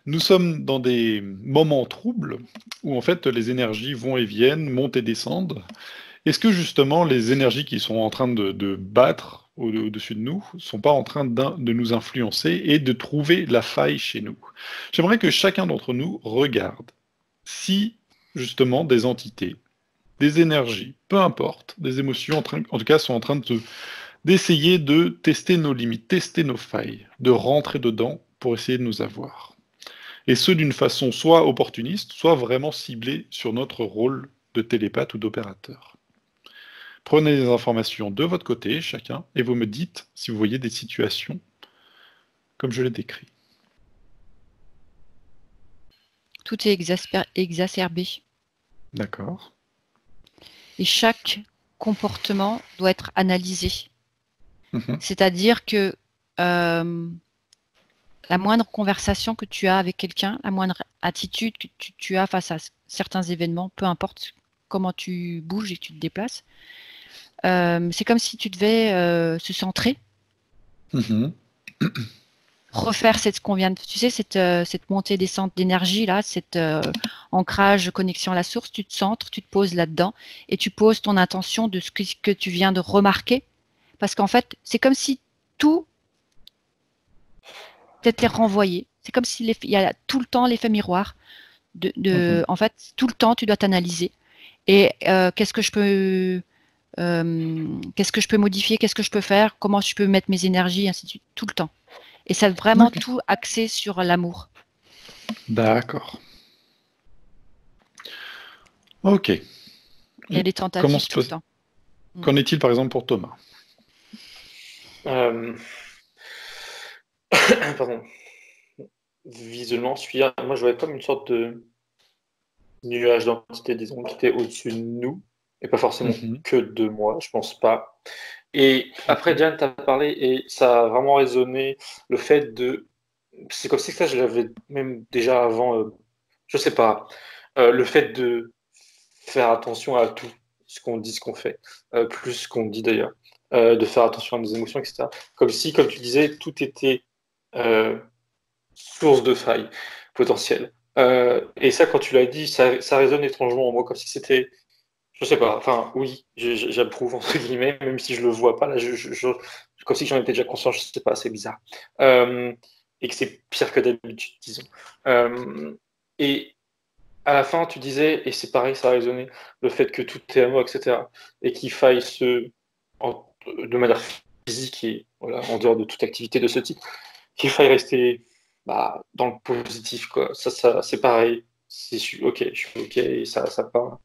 Nous sommes dans des moments troubles où en fait les énergies vont et viennent, montent et descendent. Est-ce que justement les énergies qui sont en train de battre au-dessus de nous ne sont pas en train de nous influencer et de trouver la faille chez nous? J'aimerais que chacun d'entre nous regarde si justement des entités, des énergies, peu importe, des émotions en tout cas sont en train d'essayer de tester nos limites, tester nos failles, de rentrer dedans pour essayer de nous avoir. Et ce d'une façon soit opportuniste, soit vraiment ciblée sur notre rôle de télépathe ou d'opérateur. Prenez les informations de votre côté, chacun, et vous me dites si vous voyez des situations comme je l'ai décrit. Tout est exacerbé. D'accord. Et chaque comportement doit être analysé. Mhm. C'est-à-dire que la moindre conversation que tu as avec quelqu'un, la moindre attitude que tu as face à certains événements, peu importe comment tu bouges et que tu te déplaces, c'est comme si tu devais se centrer, Mhm. refaire ce qu'on vient de, tu sais, cette montée descente d'énergie là, cet ancrage, connexion à la source, tu te centres, tu te poses là-dedans et tu poses ton intention de ce que tu viens de remarquer, parce qu'en fait, c'est comme si tout t'était renvoyé. C'est comme s'il y a tout le temps l'effet miroir. Mhm. En fait, tout le temps, tu dois t'analyser. Et qu'est-ce que je peux modifier, qu'est-ce que je peux faire, comment je peux mettre mes énergies, ainsi de suite, tout le temps. Et c'est vraiment Okay. tout axé sur l'amour. D'accord. Ok. Et les Comment tentatives se tout le passe... temps. Mm. Qu'en est-il par exemple pour Thomas? Euh, Pardon. Visuellement, moi je voyais comme une sorte de nuage d'entité, disons, qui était au-dessus de nous, et pas forcément Mhm. que de moi, je pense pas. Et après, Mhm. Diane, t'as parlé, et ça a vraiment résonné, le fait de... C'est comme si ça, je l'avais même déjà avant, je sais pas, le fait de faire attention à tout ce qu'on dit, ce qu'on fait, plus ce qu'on dit d'ailleurs, de faire attention à nos émotions, etc. Comme si, comme tu disais, tout était euh, source de failles potentielles. Et ça, quand tu l'as dit, ça résonne étrangement en moi, comme si c'était, je sais pas, enfin, oui, j'approuve, entre guillemets, même si je le vois pas, là, comme si j'en étais déjà conscient, je sais pas, c'est bizarre. Euh, et que c'est pire que d'habitude, disons. Et à la fin, tu disais, et c'est pareil, ça a résonné, le fait que tout est à moi, etc. Et qu'il faille de manière physique et voilà, en dehors de toute activité de ce type, qu'il faille rester dans le positif, quoi. Ça c'est pareil. Je suis ok, et ça part.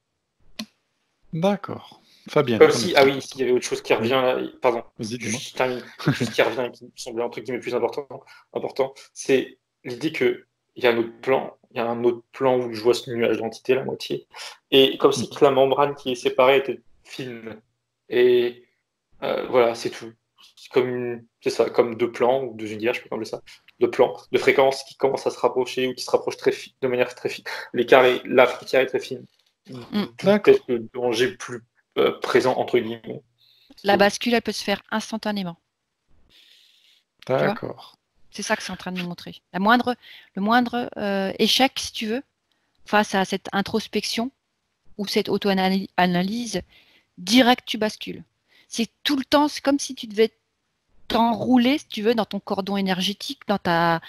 D'accord. Fabienne, Comme qu'en si, ah est-il oui, pour il y toi? avait autre chose qui revient Oui, là. Pardon, vas-y, dis-moi. je termine. Quelque chose qui revient et qui me semblait entre guillemets plus important, c'est l'idée que il y a un autre plan, il y a un autre plan où je vois ce nuage d'entité, la moitié, et comme si Mhm. la membrane qui est séparée était fine. Et voilà, c'est tout. C'est ça, comme deux plans ou deux univers, je peux appeler ça, deux plans, de fréquences qui commencent à se rapprocher ou qui se rapprochent de manière très fine. La frontière est très fine. Mm. D'où D'accord. peut-être le danger plus présent entre guillemets. La bascule, elle peut se faire instantanément. Tu vois? D'accord. C'est ça que c'est en train de nous montrer. Le moindre échec, si tu veux, face à cette introspection ou cette auto-analyse, direct, tu bascules. C'est tout le temps, c'est comme si tu devais t'enrouler, si tu veux, dans ton cordon énergétique, dans ta...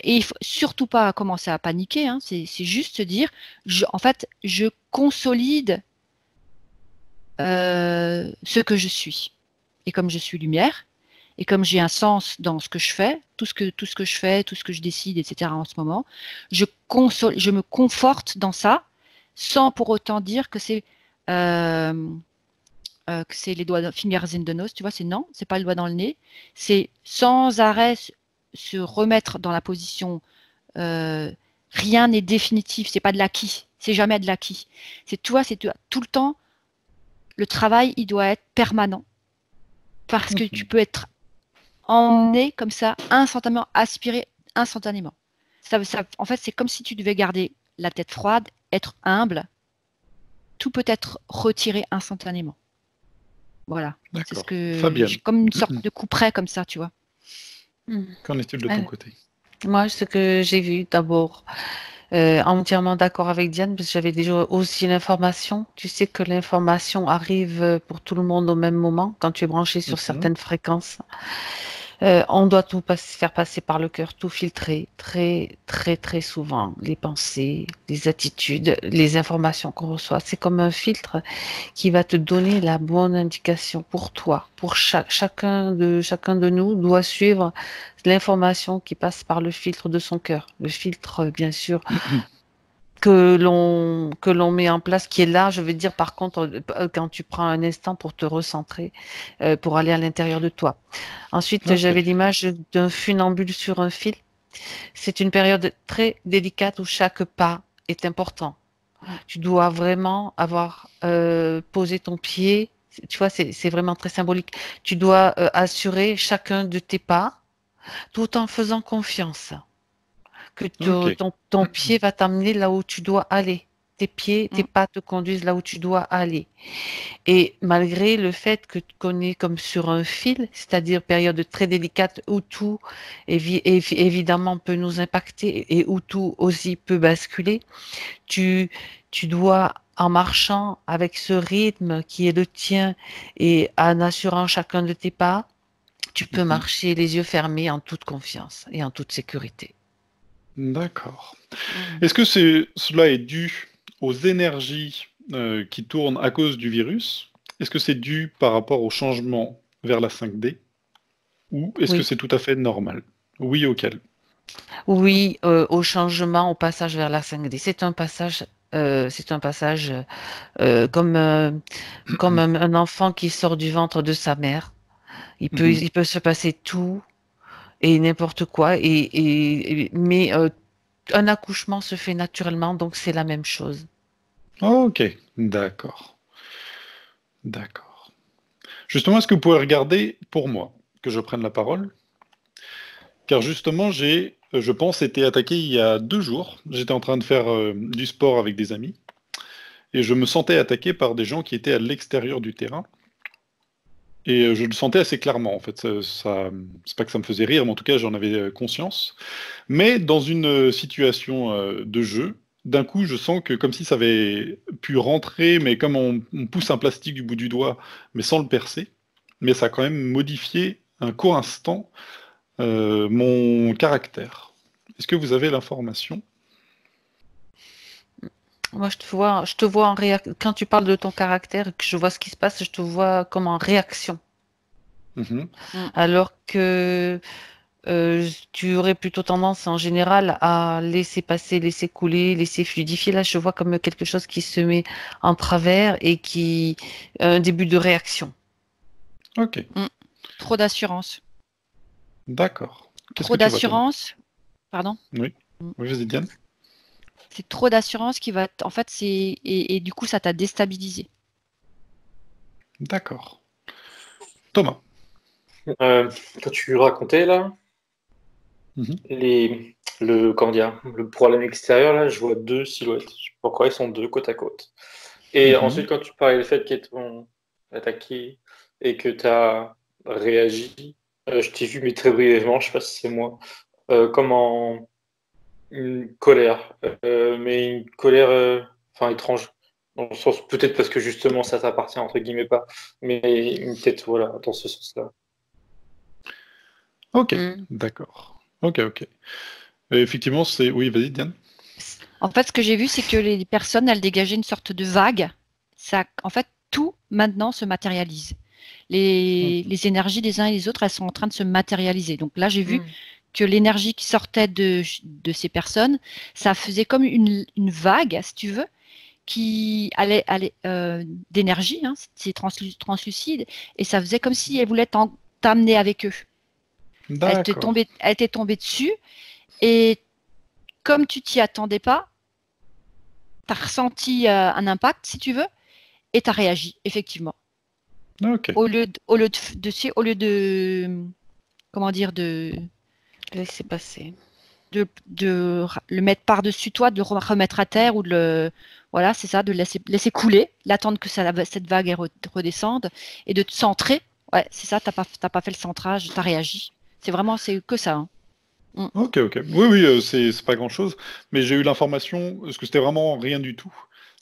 Et il faut surtout pas commencer à paniquer, hein. C'est juste se dire, en fait, je consolide ce que je suis. Et comme je suis lumière, et comme j'ai un sens dans ce que je fais, tout ce que je fais, tout ce que je décide, etc. en ce moment, je me conforte dans ça, sans pour autant dire euh, que c'est les doigts, fingers in the nose, tu vois, c'est non, c'est pas le doigt dans le nez, c'est sans arrêt se remettre dans la position, euh, rien n'est définitif, c'est pas de l'acquis, c'est jamais de l'acquis. C'est toi, c'est tout le temps, le travail, il doit être permanent, parce que tu Mhm. peux être emmené comme ça, instantanément, aspiré instantanément. En fait, c'est comme si tu devais garder la tête froide, être humble, tout peut être retiré instantanément. Voilà. C'est ce D'accord. que Fabienne, comme une sorte de coup près comme ça, tu vois. qu'en est-il de ton Euh, côté? Moi, ce que j'ai vu d'abord, entièrement d'accord avec Diane, parce que j'avais déjà aussi l'information. Tu sais que l'information arrive pour tout le monde au même moment quand tu es branché sur Mhm. certaines fréquences. On doit tout faire passer par le cœur, tout filtrer très, très, très souvent. Les pensées, les attitudes, les informations qu'on reçoit. C'est comme un filtre qui va te donner la bonne indication pour toi. Pour chacun de nous doit suivre l'information qui passe par le filtre de son cœur. Le filtre, bien sûr, que l'on met en place, qui est là, je veux dire, par contre, quand tu prends un instant pour te recentrer, pour aller à l'intérieur de toi. Ensuite, Ok. j'avais l'image d'un funambule sur un fil. C'est une période très délicate où chaque pas est important. Tu dois vraiment avoir posé ton pied. Tu vois, c'est vraiment très symbolique. Tu dois assurer chacun de tes pas tout en faisant confiance que Ok. ton pied va t'amener là où tu dois aller. Tes pieds, tes Mm. pas te conduisent là où tu dois aller. Et malgré le fait que qu'on est comme sur un fil, c'est-à-dire période très délicate où tout évidemment peut nous impacter et où tout aussi peut basculer, tu, tu dois, en marchant avec ce rythme qui est le tien et en assurant chacun de tes pas, tu peux Mhm. marcher les yeux fermés en toute confiance et en toute sécurité. D'accord. Mm. Est-ce que cela est dû aux énergies qui tournent à cause du virus? Est-ce que c'est dû par rapport au changement vers la 5D? Ou est-ce que Oui, c'est tout à fait normal? Oui, auquel? oui, au changement, au passage vers la 5D. C'est un passage comme un enfant qui sort du ventre de sa mère. Mhm. Il peut se passer tout et n'importe quoi, mais un accouchement se fait naturellement, donc c'est la même chose. Ok, d'accord. D'accord. Justement, est-ce que vous pouvez regarder pour moi que je prenne la parole? Car justement, je pense, été attaqué il y a 2 jours. J'étais en train de faire du sport avec des amis et je me sentais attaqué par des gens qui étaient à l'extérieur du terrain. Et je le sentais assez clairement, en fait. C'est pas que ça me faisait rire, mais en tout cas, j'en avais conscience. Mais dans une situation de jeu, d'un coup, je sens que comme si ça avait pu rentrer, mais comme on pousse un plastique du bout du doigt, mais sans le percer. Mais ça a quand même modifié un court instant mon caractère. Est-ce que vous avez l'information? Moi, je te vois quand tu parles de ton caractère, et que je vois ce qui se passe, je te vois comme en réaction. Mhm. Mm. Alors que tu aurais plutôt tendance en général à laisser passer, laisser couler, laisser fluidifier. Là, je vois comme quelque chose qui se met en travers et un début de réaction. Ok, Mm. Trop d'assurance. d'accord. Qu'est-ce que Trop tu vois, Thomas? d'assurance. Pardon. Oui, Mm. oui, vas-y, Diane. C'est trop d'assurance qui va. En fait, et du coup, ça t'a déstabilisé. D'accord. Thomas. Quand tu racontais là, Mhm. comment dire, le problème extérieur là, je vois deux silhouettes. Je sais pas pourquoi ils sont deux côte à côte. Et Mhm. ensuite, quand tu parlais du fait qu'ils t'ont attaqué et que tu as réagi, je t'ai vu, mais très brièvement, je sais pas si c'est moi, comme en une colère, mais une colère, enfin étrange, dans le sens peut-être parce que justement ça t'appartient entre guillemets pas, mais peut-être voilà dans ce sens-là. Ok, Mm. d'accord. Ok, ok. Effectivement, c'est... Oui, vas-y, Diane. En fait, ce que j'ai vu, c'est que les personnes, elles dégageaient une sorte de vague. Ça, en fait, tout maintenant se matérialise. Mhm. Les énergies des uns et des autres, elles sont en train de se matérialiser. Donc là, j'ai vu Mm. que l'énergie qui sortait de ces personnes, ça faisait comme une vague, si tu veux, qui allait d'énergie, hein, c'est translucide, et ça faisait comme si elle voulait t'amener avec eux. D'accord. Elle t'est tombée dessus, et comme tu t'y attendais pas, tu as ressenti un impact, si tu veux, et tu as réagi, effectivement. Ok. Au lieu de comment dire, Laissez passer. le mettre par-dessus toi, de le remettre à terre ou de le, voilà, c'est ça, de le laisser couler, l'attendre que cette vague redescende et de te centrer. Ouais, c'est ça, t'as pas fait le centrage, t'as réagi. C'est que ça, hein. Ok, ok. Oui, oui, c'est pas grand-chose, mais j'ai eu l'information, parce que c'était vraiment rien du tout,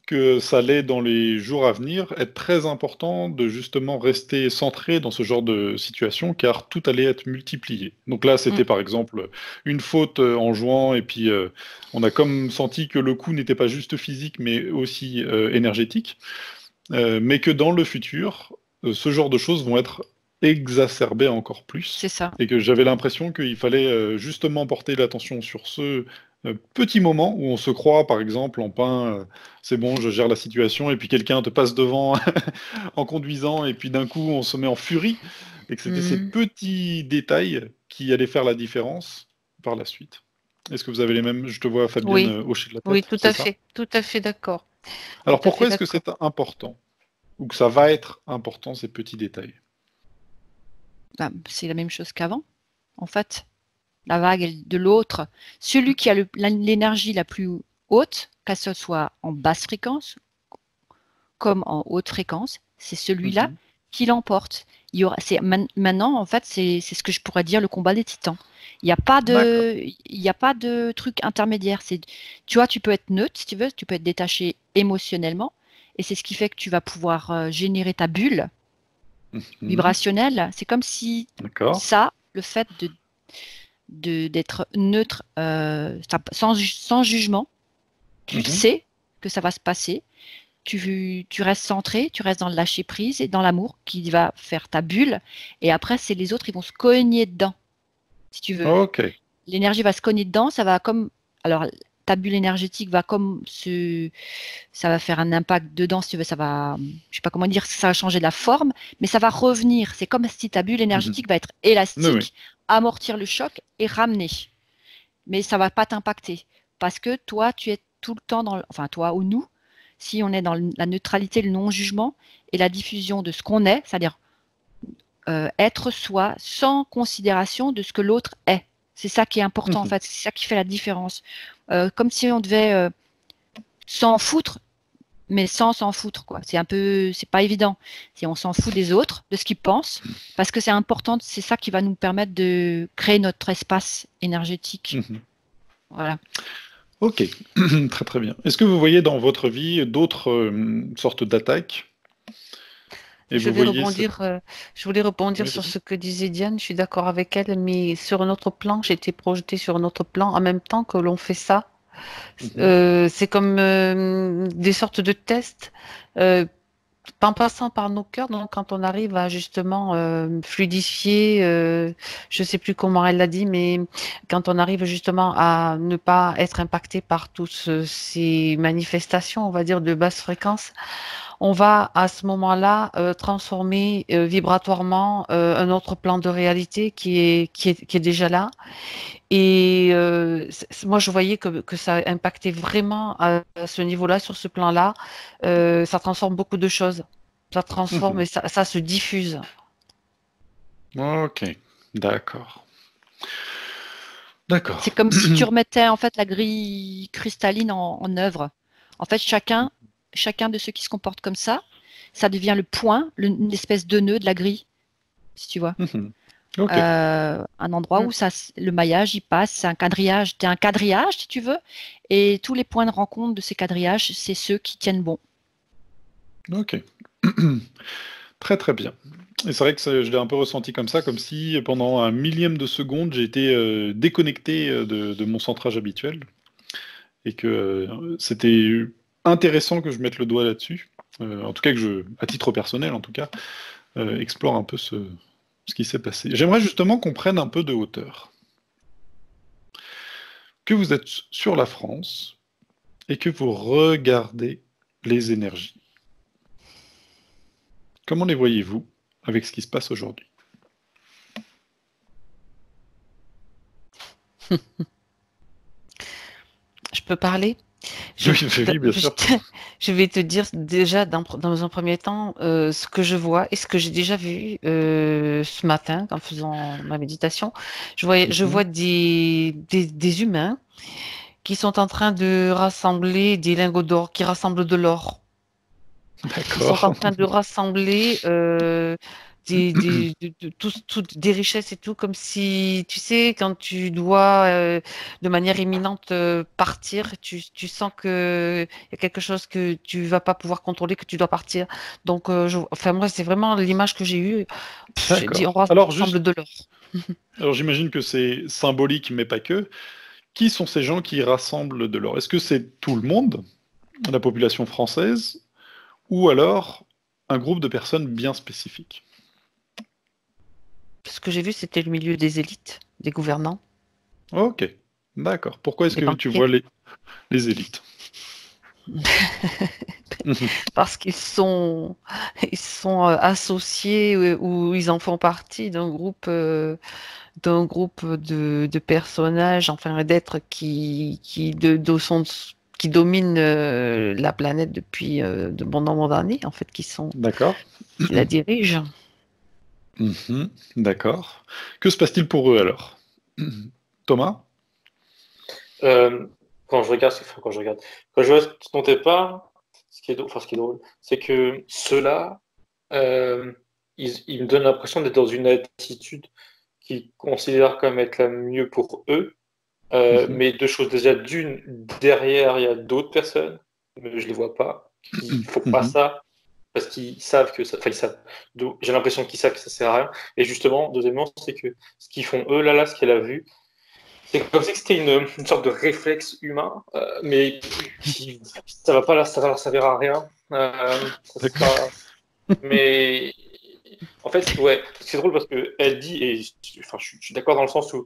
que ça allait dans les jours à venir être très important de justement rester centré dans ce genre de situation, car tout allait être multiplié. Donc là, Mm. c'était par exemple une faute en jouant, et puis on a comme senti que le coup n'était pas juste physique, mais aussi énergétique, mais que dans le futur, ce genre de choses vont être exacerbées encore plus, C'est ça. et que j'avais l'impression qu'il fallait justement porter l'attention sur ce petit moment où on se croit, par exemple, en pain, c'est bon, je gère la situation, et puis quelqu'un te passe devant en conduisant, et puis d'un coup, on se met en furie, et que c'était ces Mhm. petits détails qui allaient faire la différence par la suite. Est-ce que vous avez les mêmes? Je te vois, Fabienne, Oui, hocher de la oui, tête, c'est ça? tout à fait d'accord. Tout Alors à fait pourquoi est-ce que d'accord. c'est important? Ou que ça va être important, ces petits détails? Bah, c'est la même chose qu'avant, en fait. La vague de l'autre, celui qui a l'énergie la plus haute, que ce soit en basse fréquence comme en haute fréquence, c'est celui-là Mhm. qui l'emporte. Maintenant, en fait, c'est ce que je pourrais dire le combat des titans. Il n'y a pas D'accord. de, il y a pas de truc intermédiaire. Tu vois, tu peux être neutre si tu veux, tu peux être détaché émotionnellement, et c'est ce qui fait que tu vas pouvoir générer ta bulle Mhm. vibrationnelle. C'est comme si D'accord. ça, le fait d'être neutre, sans jugement, tu le Mhm. sais que ça va se passer. Tu restes centré, tu restes dans le lâcher prise et dans l'amour qui va faire ta bulle. Et après, c'est les autres, ils vont se cogner dedans, si tu veux. Ok. L'énergie va se cogner dedans, ça va comme. Alors, ta bulle énergétique va comme se. Ça va faire un impact dedans, si tu veux, ça va. Je sais pas comment dire, ça va changer de la forme, mais ça va revenir. C'est comme si ta bulle Mhm. énergétique va être Oui, oui. élastique, amortir le choc et ramener. Mais ça va pas t'impacter. Parce que toi, tu es tout le temps dans. Enfin, toi ou nous, si on est dans la neutralité, le non-jugement et la diffusion de ce qu'on est, c'est-à-dire être soi sans considération de ce que l'autre est. C'est ça qui est important en Mhm. fait, c'est ça qui fait la différence. Comme si on devait s'en foutre, mais sans s'en foutre quoi. C'est un peu, c'est pas évident. Si on s'en fout des autres, de ce qu'ils pensent, parce que c'est important, c'est ça qui va nous permettre de créer notre espace énergétique. Mhm. Voilà. Ok. Très très bien. Est-ce que vous voyez dans votre vie d'autres sortes d'attaques? Et Je vous vais voyez rebondir, je voulais rebondir Oui, sur vas-y. ce que disait Diane, je suis d'accord avec elle, mais sur un autre plan, j'ai été projetée sur un autre plan en même temps que l'on fait ça. Mhm. C'est comme des sortes de tests. En passant par nos cœurs, donc quand on arrive à justement fluidifier, je sais plus comment elle l'a dit, mais quand on arrive justement à ne pas être impacté par toutes ces manifestations, on va dire de basse fréquence, on va à ce moment-là transformer vibratoirement un autre plan de réalité qui est déjà là. Et moi, je voyais que ça impactait vraiment à ce niveau-là, sur ce plan-là. Ça transforme beaucoup de choses. Ça transforme Mhm. et ça se diffuse. Ok. D'accord. D'accord. C'est comme si tu remettais en fait la grille cristalline en œuvre. En fait, chacun de ceux qui se comportent comme ça devient le point, une espèce de nœud de la grille, si tu vois. Mhm. Ok. Un endroit Mm. où le maillage y passe, c'est un quadrillage. Tu es un quadrillage, si tu veux, et tous les points de rencontre de ces quadrillages, c'est ceux qui tiennent bon. Ok. Très très bien. Et c'est vrai que je l'ai un peu ressenti comme ça, comme si pendant un millième de seconde, j'ai été déconnecté de mon centrage habituel, et que c'était intéressant que je mette le doigt là-dessus. En tout cas, à titre personnel en tout cas, explore un peu ce qui s'est passé. J'aimerais justement qu'on prenne un peu de hauteur. Que vous êtes sur la France et que vous regardez les énergies. Comment les voyez-vous avec ce qui se passe aujourd'hui? Je peux parler? Je, Oui, oui, bien sûr. je vais te dire déjà dans un premier temps ce que je vois et ce que j'ai déjà vu ce matin en faisant ma méditation. Je Mhm. vois des humains qui sont en train de rassembler des lingots d'or, qui rassemblent de l'or. Ils sont en D'accord. train de rassembler des richesses et tout, comme si, tu sais, quand tu dois de manière imminente partir, tu sens que il y a quelque chose que tu vas pas pouvoir contrôler, que tu dois partir. Donc, enfin, moi, c'est vraiment l'image que j'ai eue. J'ai dit, on D'accord. Alors, rassemble de l'or. alors j'imagine que c'est symbolique, mais pas que. Qui sont ces gens qui rassemblent de l'or? Est-ce que c'est tout le monde, la population française, ou alors un groupe de personnes bien spécifiques? Ce que j'ai vu, c'était le milieu des élites, des gouvernants, Ok, d'accord. Pourquoi est-ce des que tu banquiers, vois les élites? parce ils sont associés ou ils en font partie d'un groupe de personnages, enfin d'êtres qui dominent la planète depuis de bon nombre d'années, en fait, D'accord. qui la dirigent. Mhm, d'accord. Que se passe-t-il pour eux alors? Thomas? Euh, quand je regarde, enfin, quand je vois ce dont elle parle, ce qui est drôle, c'est que ceux-là, euh, ils me donnent l'impression d'être dans une attitude qu'ils considèrent comme être la mieux pour eux. Mhm, Mais deux choses, déjà, d'une, derrière, il y a d'autres personnes, mais je les vois pas, qui font pas mhm. ça parce qu'ils savent que ça, enfin, ils savent, j'ai l'impression qu'ils savent que ça sert à rien. Et justement, deuxièmement, c'est que ce qu'ils font eux, là, ce qu'elle a vu, c'est comme si c'était une sorte de réflexe humain, mais ça va pas là, ça va leur servir à rien. Ça D'accord. sera, mais en fait, ouais, c'est drôle parce que elle dit, et enfin, je suis d'accord dans le sens où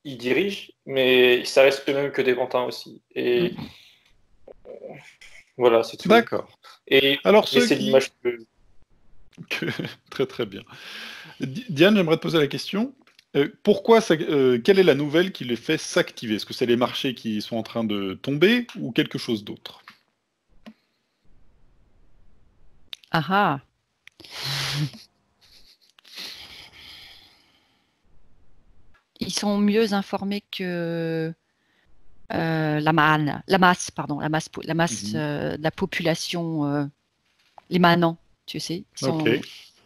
ils dirigent, mais ça reste eux-mêmes que des pantins aussi. Et Mm. voilà, c'est tout. D'accord. Et Alors mais ceux c'est qui... l'image que Très très bien. Diane, j'aimerais te poser la question. Quelle est la nouvelle qui les fait s'activer? Est-ce que c'est les marchés qui sont en train de tomber ou quelque chose d'autre? Ah ah. Ils sont mieux informés que la masse, pardon, la masse Mhm. de la population, les manants, tu sais, Ok.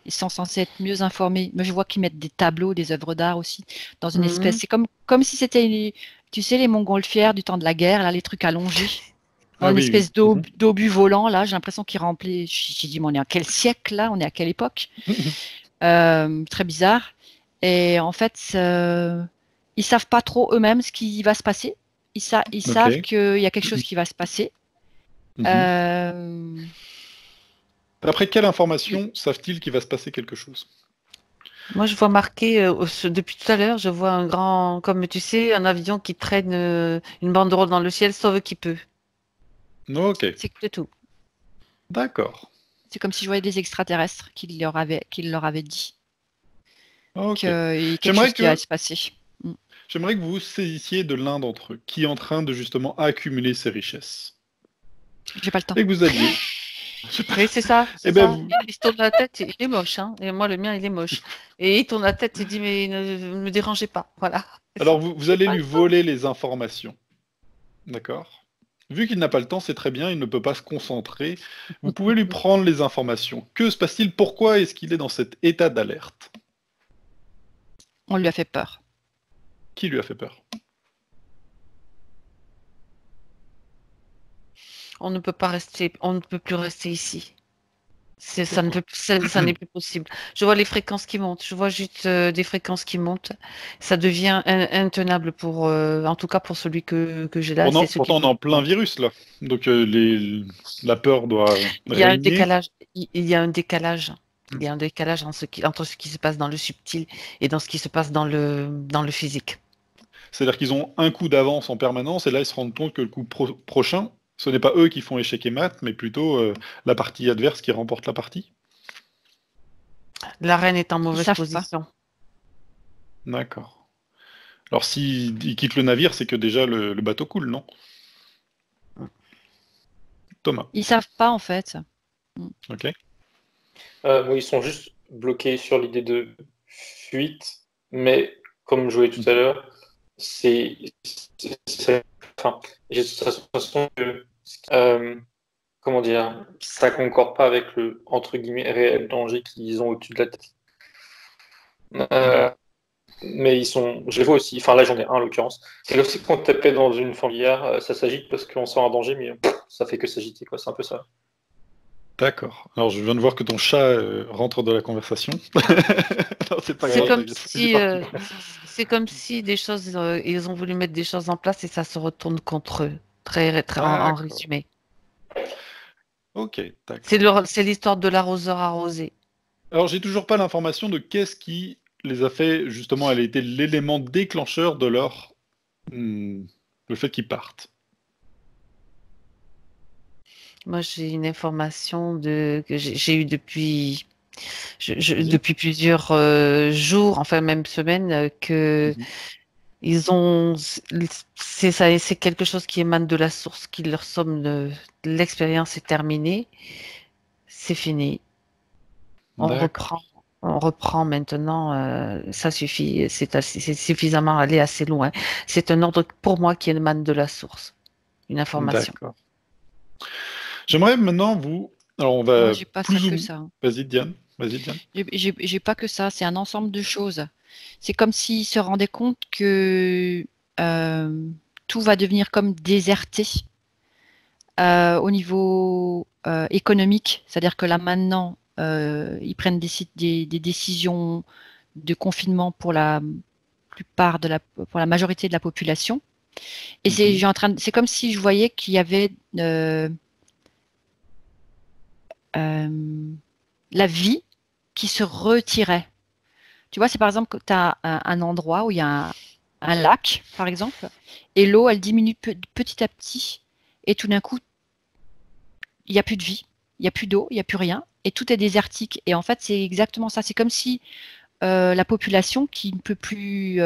ils sont censés être mieux informés. Mais je vois qu'ils mettent des tableaux, des œuvres d'art aussi, dans une espèce. Mhm. C'est comme si c'était, tu sais, les montgolfières du temps de la guerre, là, les trucs allongés, dans Ah une oui, oui. espèce Mhm. d'obus volant, là. J'ai l'impression qu'ils remplissent. J'ai dit, mais on est à quel siècle, là? On est à quelle époque? Très bizarre. Et en fait, ils savent pas trop eux-mêmes ce qui va se passer. Ils savent Ok. qu'il y a quelque chose qui va se passer. Mhm. Euh, Après quelle information savent-ils qu'il va se passer quelque chose? Moi, je vois marqué, depuis tout à l'heure, je vois un grand, comme tu sais, un avion qui traîne une banderole dans le ciel, sauve qui peut. Ok. c'est tout. D'accord. C'est comme si je voyais des extraterrestres qui leur avaient dit qu'il Ok. y a quelque J'aimerais chose qui allait que, se passer. Mm. j'aimerais que vous saisissiez de l'un d'entre eux, qui est en train de justement accumuler ses richesses. J'ai pas le temps. Et que vous alliez. C'est pas- Oui, c'est ça, Eh c'est ben, ça. Il se tourne la tête, il est moche, hein. Et moi, le mien, il est moche. Et il tourne la tête et dit, mais ne me dérangez pas. Voilà. C'est alors ça. vous J'ai allez pas lui le temps. voler les informations. D'accord? Vu qu'il n'a pas le temps, c'est très bien, il ne peut pas se concentrer. Vous pouvez lui prendre les informations. Que se passe-t-il? Pourquoi est-ce qu'il est dans cet état d'alerte? On lui a fait peur. Qui lui a fait peur? On ne peut pas rester, on ne peut plus rester ici. Ça ne Pourquoi? peut, ça n'est plus possible. Je vois les fréquences qui montent. Je vois juste des fréquences qui montent. Ça devient intenable pour, en tout cas pour celui que j'ai là. C'est ce qui Pourtant, on est en plein virus là. Donc la peur doit Il y a un régner. décalage. Il y a un décalage. Il y a un décalage entre ce qui se passe dans le subtil et dans ce qui se passe dans le physique. C'est-à-dire qu'ils ont un coup d'avance en permanence et là ils se rendent compte que le coup prochain, ce n'est pas eux qui font échec et mat, mais plutôt la partie adverse qui remporte la partie. La reine est en Ils mauvaise savent pas. position. D'accord. Alors s'ils quittent le navire, c'est que déjà le bateau coule, non? Thomas. Ils savent pas en fait. Ok. moi, ils sont juste bloqués sur l'idée de fuite, mais comme je voyais tout à l'heure, c'est, enfin, j'ai cette sensation que, euh, comment dire, ça concorde pas avec le entre guillemets réel danger qu'ils ont au-dessus de la tête. Mais je les vois aussi, enfin là j'en ai un en l'occurrence. C'est aussi qu'on tapait dans une fourmilière, ça s'agite parce qu'on sent un danger, mais ça fait que s'agiter, quoi. C'est un peu ça. D'accord. Alors, je viens de voir que ton chat rentre dans la conversation. Non, c'est pas C'est grave, comme c'est si, parti. c'est comme si des choses, ils ont voulu mettre des choses en place et ça se retourne contre eux. Très, très, en D'accord. résumé. Ok, C'est d'accord. c'est l'histoire de l'arroseur arrosé. Alors, j'ai toujours pas l'information de qu'est-ce qui les a fait, justement, elle a été l'élément déclencheur de hmm, le fait qu'ils partent. Moi, j'ai une information que j'ai eue Vas-y. depuis plusieurs jours, enfin même semaines, que Mhm. ils ont, c'est ça, c'est quelque chose qui émane de la source, qui leur somme l'expérience est terminée, c'est fini. On D'accord. reprend, on reprend maintenant, ça suffit, c'est suffisamment allé assez loin. C'est un ordre pour moi qui émane de la source, une information. D'accord. J'aimerais maintenant vous. Alors, on Moi, va j'ai pas ça plus ou que moins. ça. Vas-y, Diane. Vas-y, Diane. J'ai pas que ça. C'est un ensemble de choses. C'est comme s'ils se rendaient compte que euh, tout va devenir comme déserté au niveau économique. C'est-à-dire que là maintenant, ils prennent des décisions de confinement pour la plupart pour la majorité de la population. Et Mhm. c'est comme si je voyais qu'il y avait euh, la vie qui se retirait. Tu vois, c'est par exemple que tu as un endroit où il y a un lac, par exemple, et l'eau, elle diminue petit à petit, et tout d'un coup, il n'y a plus de vie, il n'y a plus d'eau, il n'y a plus rien, et tout est désertique. Et en fait, c'est exactement ça. C'est comme si la population qui ne peut plus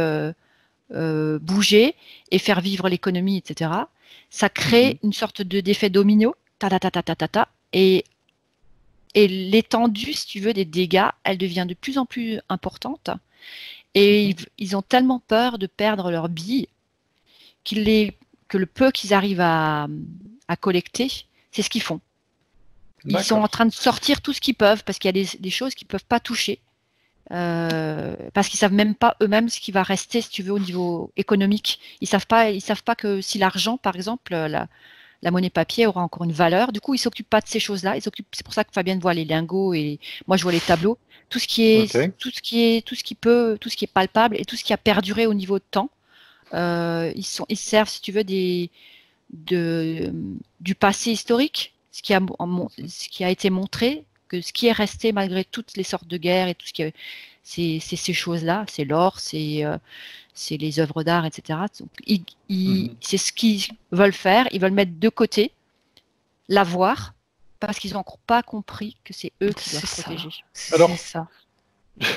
bouger et faire vivre l'économie, etc., ça crée Mhm. une sorte d'effet domino, ta ta ta ta ta ta ta, et l'étendue, si tu veux, des dégâts, elle devient de plus en plus importante. Et Mhm. ils ont tellement peur de perdre leurs billes que le peu qu'ils arrivent à collecter, c'est ce qu'ils font. Ils sont en D'accord. train de sortir tout ce qu'ils peuvent parce qu'il y a des choses qu'ils ne peuvent pas toucher. Parce qu'ils savent même pas eux-mêmes ce qui va rester, si tu veux, au niveau économique. Ils savent pas que si l'argent, par exemple, la monnaie papier aura encore une valeur. Du coup, ils s'occupent pas de ces choses-là. C'est pour ça que Fabienne voit les lingots et moi je vois les tableaux. Ok. Tout ce qui est palpable et tout ce qui a perduré au niveau de temps. Ils servent, si tu veux, de, du passé historique, ce qui a été montré, que ce qui est resté malgré toutes les sortes de guerres et tout ce qui c'est ces choses-là, c'est l'or, c'est les œuvres d'art, etc. Donc, Mhm. c'est ce qu'ils veulent faire. Ils veulent mettre de côté, l'avoir, parce qu'ils n'ont encore pas compris que c'est eux qui C'est doivent ça, protéger. c'est Alors, ça.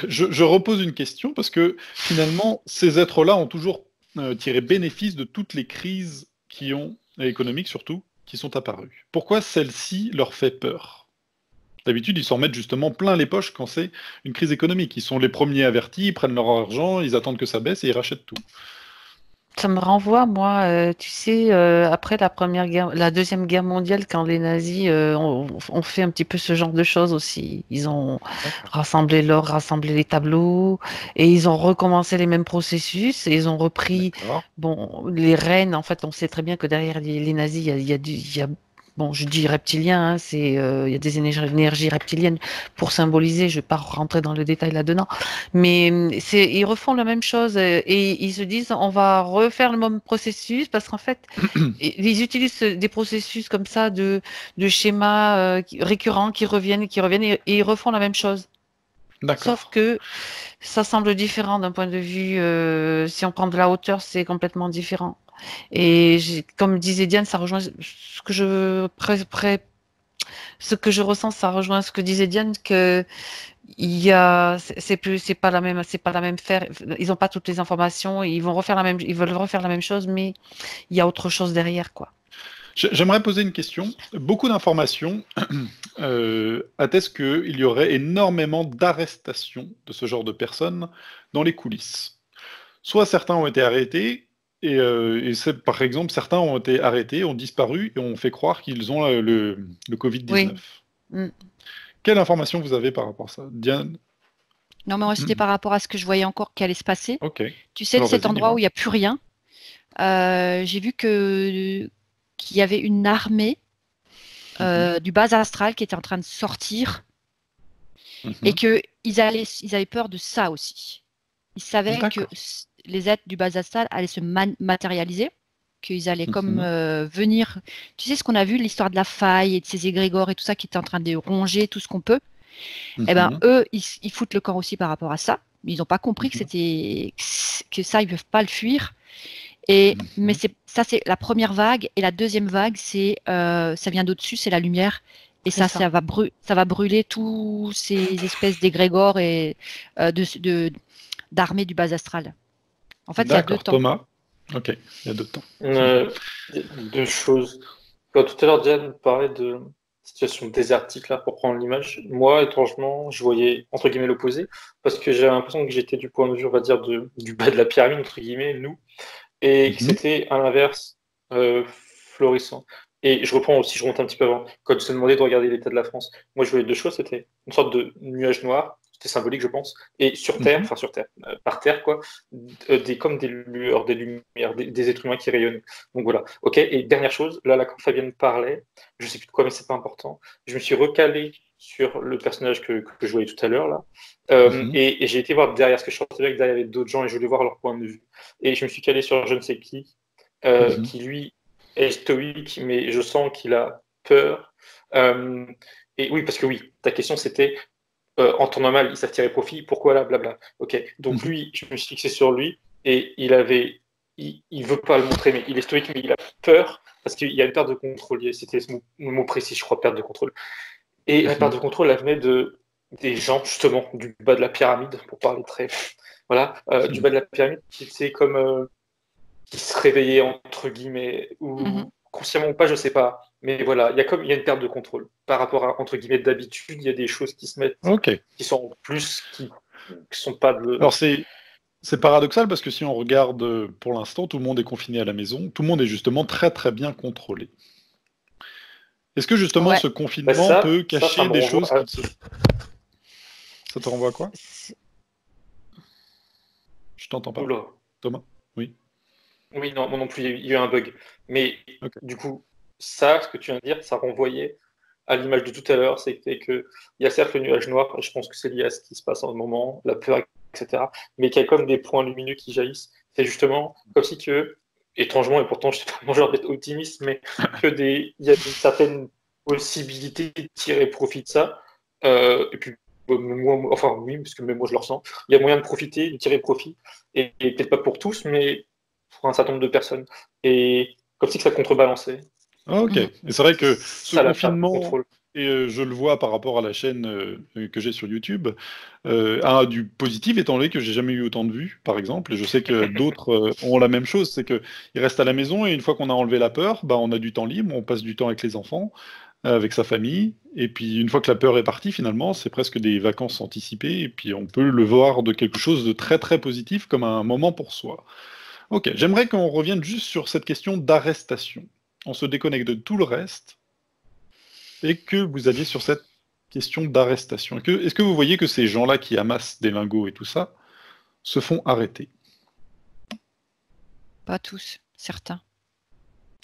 je repose une question parce que finalement, ces êtres-là ont toujours tiré bénéfice de toutes les crises et économiques surtout, qui sont apparues. Pourquoi celle-ci leur fait peur? D'habitude, ils s'en mettent justement plein les poches quand c'est une crise économique. Ils sont les premiers avertis, ils prennent leur argent, ils attendent que ça baisse et ils rachètent tout. Ça me renvoie, moi, tu sais, après la Deuxième Guerre mondiale, quand les nazis ont fait un petit peu ce genre de choses aussi. Ils ont D'accord. rassemblé l'or, rassemblé les tableaux, et ils ont recommencé les mêmes processus, et ils ont repris, D'accord. bon, les reines, en fait, on sait très bien que derrière les nazis, bon, je dis reptilien, hein, il y a des énergies reptiliennes pour symboliser, je ne vais pas rentrer dans le détail là-dedans. Mais ils refont la même chose et ils se disent on va refaire le même processus parce qu'en fait, ils utilisent des processus comme ça de schémas récurrents qui reviennent et ils refont la même chose. Sauf D'accord. que ça semble différent d'un point de vue, si on prend de la hauteur, c'est complètement différent. Et comme disait Diane, ça rejoint ce que je ressens, ça rejoint ce que disait Diane, que c'est pas la même, c'est pas la même faire. Ils n'ont pas toutes les informations. Ils veulent refaire la même chose, mais il y a autre chose derrière, quoi. J'aimerais poser une question. Beaucoup d'informations attestent qu'il y aurait énormément d'arrestations de ce genre de personnes dans les coulisses. Soit certains ont été arrêtés, par exemple, certains ont été arrêtés, ont disparu et ont fait croire qu'ils ont le Oui. Covid-19. Mm. Quelle information vous avez par rapport à ça? Diane? Non, mais moi, c'était par rapport à ce que je voyais encore qui allait se passer. Ok. Tu sais, de Alors, cet vas-y, endroit dis-moi. où il n'y a plus rien, j'ai vu qu'il y avait une armée du bas astral qui était en train de sortir et Mhm. qu'ils avaient peur de ça aussi. Ils savaient que D'accord. les êtres du bas astral allaient se matérialiser, qu'ils allaient comme Mhm. venir. Tu sais ce qu'on a vu, l'histoire de la faille et de ces égrégores et tout ça qui étaient en train de ronger tout ce qu'on peut. Eh ben Mhm. eux, ils foutent le camp aussi par rapport à ça. Ils n'ont pas compris Mhm. que ça, ils peuvent pas le fuir. Mais Mhm. c'est la première vague et la deuxième vague, ça vient d'au-dessus, c'est la lumière. Et C'est ça, ça. ça va brûler tous ces espèces d'égrégores et d'armées du bas astral. En fait, il y a deux D'accord, temps. Thomas. Ok, il y a 2 temps. Euh, Deux choses. Quand tout à l'heure, Diane parlait de situation désertique, là, pour prendre l'image, moi, étrangement, je voyais, entre guillemets, l'opposé, parce que j'avais l'impression que j'étais du point de vue, on va dire, du bas de la pyramide, entre guillemets, nous, et que Mhm. c'était à l'inverse, florissant. Et je reprends aussi, je remonte un petit peu avant. Quand tu te demandais de regarder l'état de la France, moi je voyais deux choses, c'était une sorte de nuage noir, c'était symbolique je pense, et sur Terre, Mhm. enfin sur Terre, par Terre quoi, comme des lueurs, des êtres humains qui rayonnent. Donc voilà, ok. Et dernière chose, là quand Fabienne parlait, je sais plus de quoi mais c'est pas important, je me suis recalé sur le personnage que je voyais tout à l'heure là, Mhm. et j'ai été voir derrière, ce que je sentais que derrière il y avait d'autres gens et je voulais voir leur point de vue. Et je me suis calé sur je ne sais Mhm. qui lui est stoïque, mais je sens qu'il a peur. Euh, et oui, parce que oui, ta question c'était en temps normal, il savent tirer profit, pourquoi là, blabla. Ok, donc Mhm. lui, je me suis fixé sur lui et il veut pas le montrer, mais il est stoïque, mais il a peur parce qu'il y a une perte de contrôle. C'était le mot précis, je crois, perte de contrôle. Et la perte Mhm. de contrôle, elle venait des gens, justement, du bas de la pyramide, pour parler très. Voilà, du bas de la pyramide, qui était comme. Qui se réveillaient, entre guillemets, Mhm. ou consciemment ou pas, je sais pas. Mais voilà, il y a une perte de contrôle. Par rapport à, entre guillemets, d'habitude, il y a des choses qui se mettent, Ok. qui sont en plus, qui sont pas de. Alors c'est paradoxal parce que si on regarde pour l'instant, tout le monde est confiné à la maison, tout le monde est justement très très bien contrôlé. Est-ce que justement Ouais. ce Bah confinement peut ça cacher me des renvoie choses à. qui se... Ça te renvoie à quoi? C'est- Je t'entends pas. Oula. Thomas? Oui. Oui, non, moi non plus, il y a eu un bug. Mais Ok. du coup, ça, ce que tu viens de dire, ça renvoyait à l'image de tout à l'heure, c'était que il y a certes le nuage noir, et je pense que c'est lié à ce qui se passe en ce moment, la peur, etc. Mais qu'il y a comme des points lumineux qui jaillissent. C'est justement comme si que, étrangement, et pourtant je suis pas mon genre d'être optimiste, mais il y a une certaine possibilité de tirer profit de ça. Et puis, moi, enfin oui, parce que même moi je le ressens, il y a moyen de profiter, de tirer profit, et peut-être pas pour tous, mais pour un certain nombre de personnes. Et comme si que ça contrebalançait. Ah, ok. Mhm. Et c'est vrai C'est que ce ça la perte de confinement, contrôle. et je le vois par rapport à la chaîne que j'ai sur YouTube, a du positif étant donné que j'ai jamais eu autant de vues, par exemple. Et je sais que d'autres ont la même chose, c'est que ils restent à la maison et une fois qu'on a enlevé la peur, bah, on a du temps libre, on passe du temps avec les enfants, avec sa famille. Et puis une fois que la peur est partie, finalement, c'est presque des vacances anticipées. Et puis on peut le voir de quelque chose de très très positif comme un moment pour soi. Ok, j'aimerais qu'on revienne juste sur cette question d'arrestation. On se déconnecte de tout le reste et que vous alliez sur cette question d'arrestation. Est-ce que vous voyez que ces gens-là qui amassent des lingots et tout ça se font arrêter? Pas tous, certains.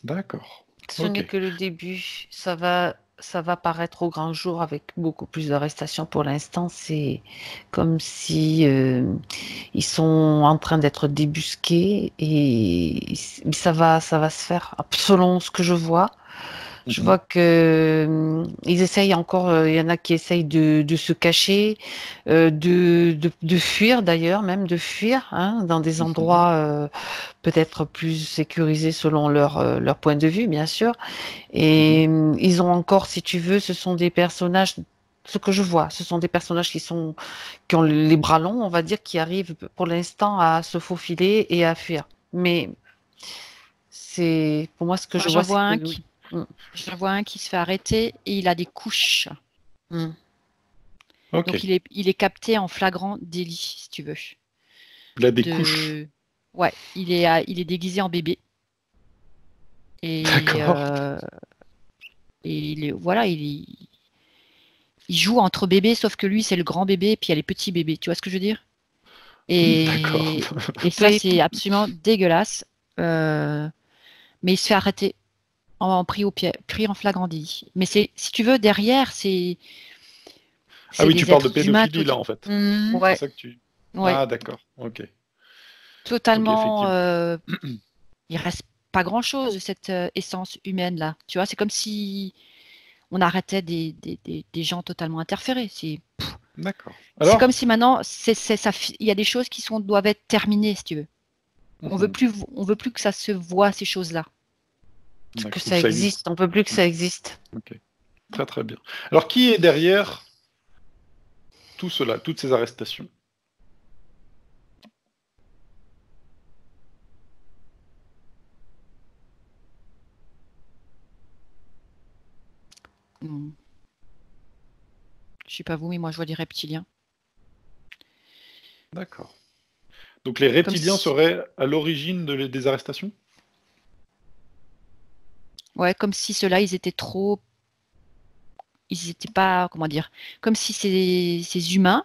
D'accord. Ce Ok. n'est que le début. Ça va paraître au grand jour avec beaucoup plus d'arrestations. Pour l'instant, c'est comme si ils sont en train d'être débusqués et ça va se faire selon ce que je vois. Je Mhm. vois que ils essayent encore, il y en a qui essayent de se cacher, de fuir d'ailleurs, même de fuir hein, dans des Mhm. endroits peut-être plus sécurisés selon leur point de vue, bien sûr. Mhm. Et ils ont encore, si tu veux, ce sont des personnages, ce que je vois, ce sont des personnages qui ont les bras longs, on va dire, qui arrivent pour l'instant à se faufiler et à fuir. Mais c'est, pour moi, ce que Moi, je vois, c'est que oui. Mm, j'en vois un qui se fait arrêter et il a des couches. mm. Ok. Donc il est capté en flagrant délit, si tu veux. Il a des couches. De... Ouais, il est déguisé en bébé. Et, D'accord. voilà, il joue entre bébés, sauf que lui, c'est le grand bébé, et puis il y a les petits bébés. Tu vois ce que je veux dire? D'accord. Et ça, Oui. c'est absolument dégueulasse. Mais il se fait arrêter pris au pied, pris en flagrant délit. Mais si tu veux, derrière, c'est Ah oui, tu des parles de êtres humains pédophilie là en fait. C'est ouais, ça que tu. ouais, Ah d'accord. Ok. Ok, totalement. effectivement. Il reste pas grand-chose de cette essence humaine là. Tu vois, c'est comme si on arrêtait des gens totalement interférés. D'accord. C'est comme Alors. si maintenant, il y a des choses doivent être terminées, si tu veux. Mhm. On veut plus que ça se voit, ces choses-là. Que D'accord. Ou ça ça existe. existe. On peut plus que ça existe. Ok. Très très bien. Alors qui est derrière tout cela, toutes ces arrestations? Hmm. Je sais pas vous, mais moi je vois des reptiliens. D'accord. Donc les Comme reptiliens si, seraient à l'origine des arrestations? ouais, comme si ceux-là, ils étaient pas, comment dire, comme si ces humains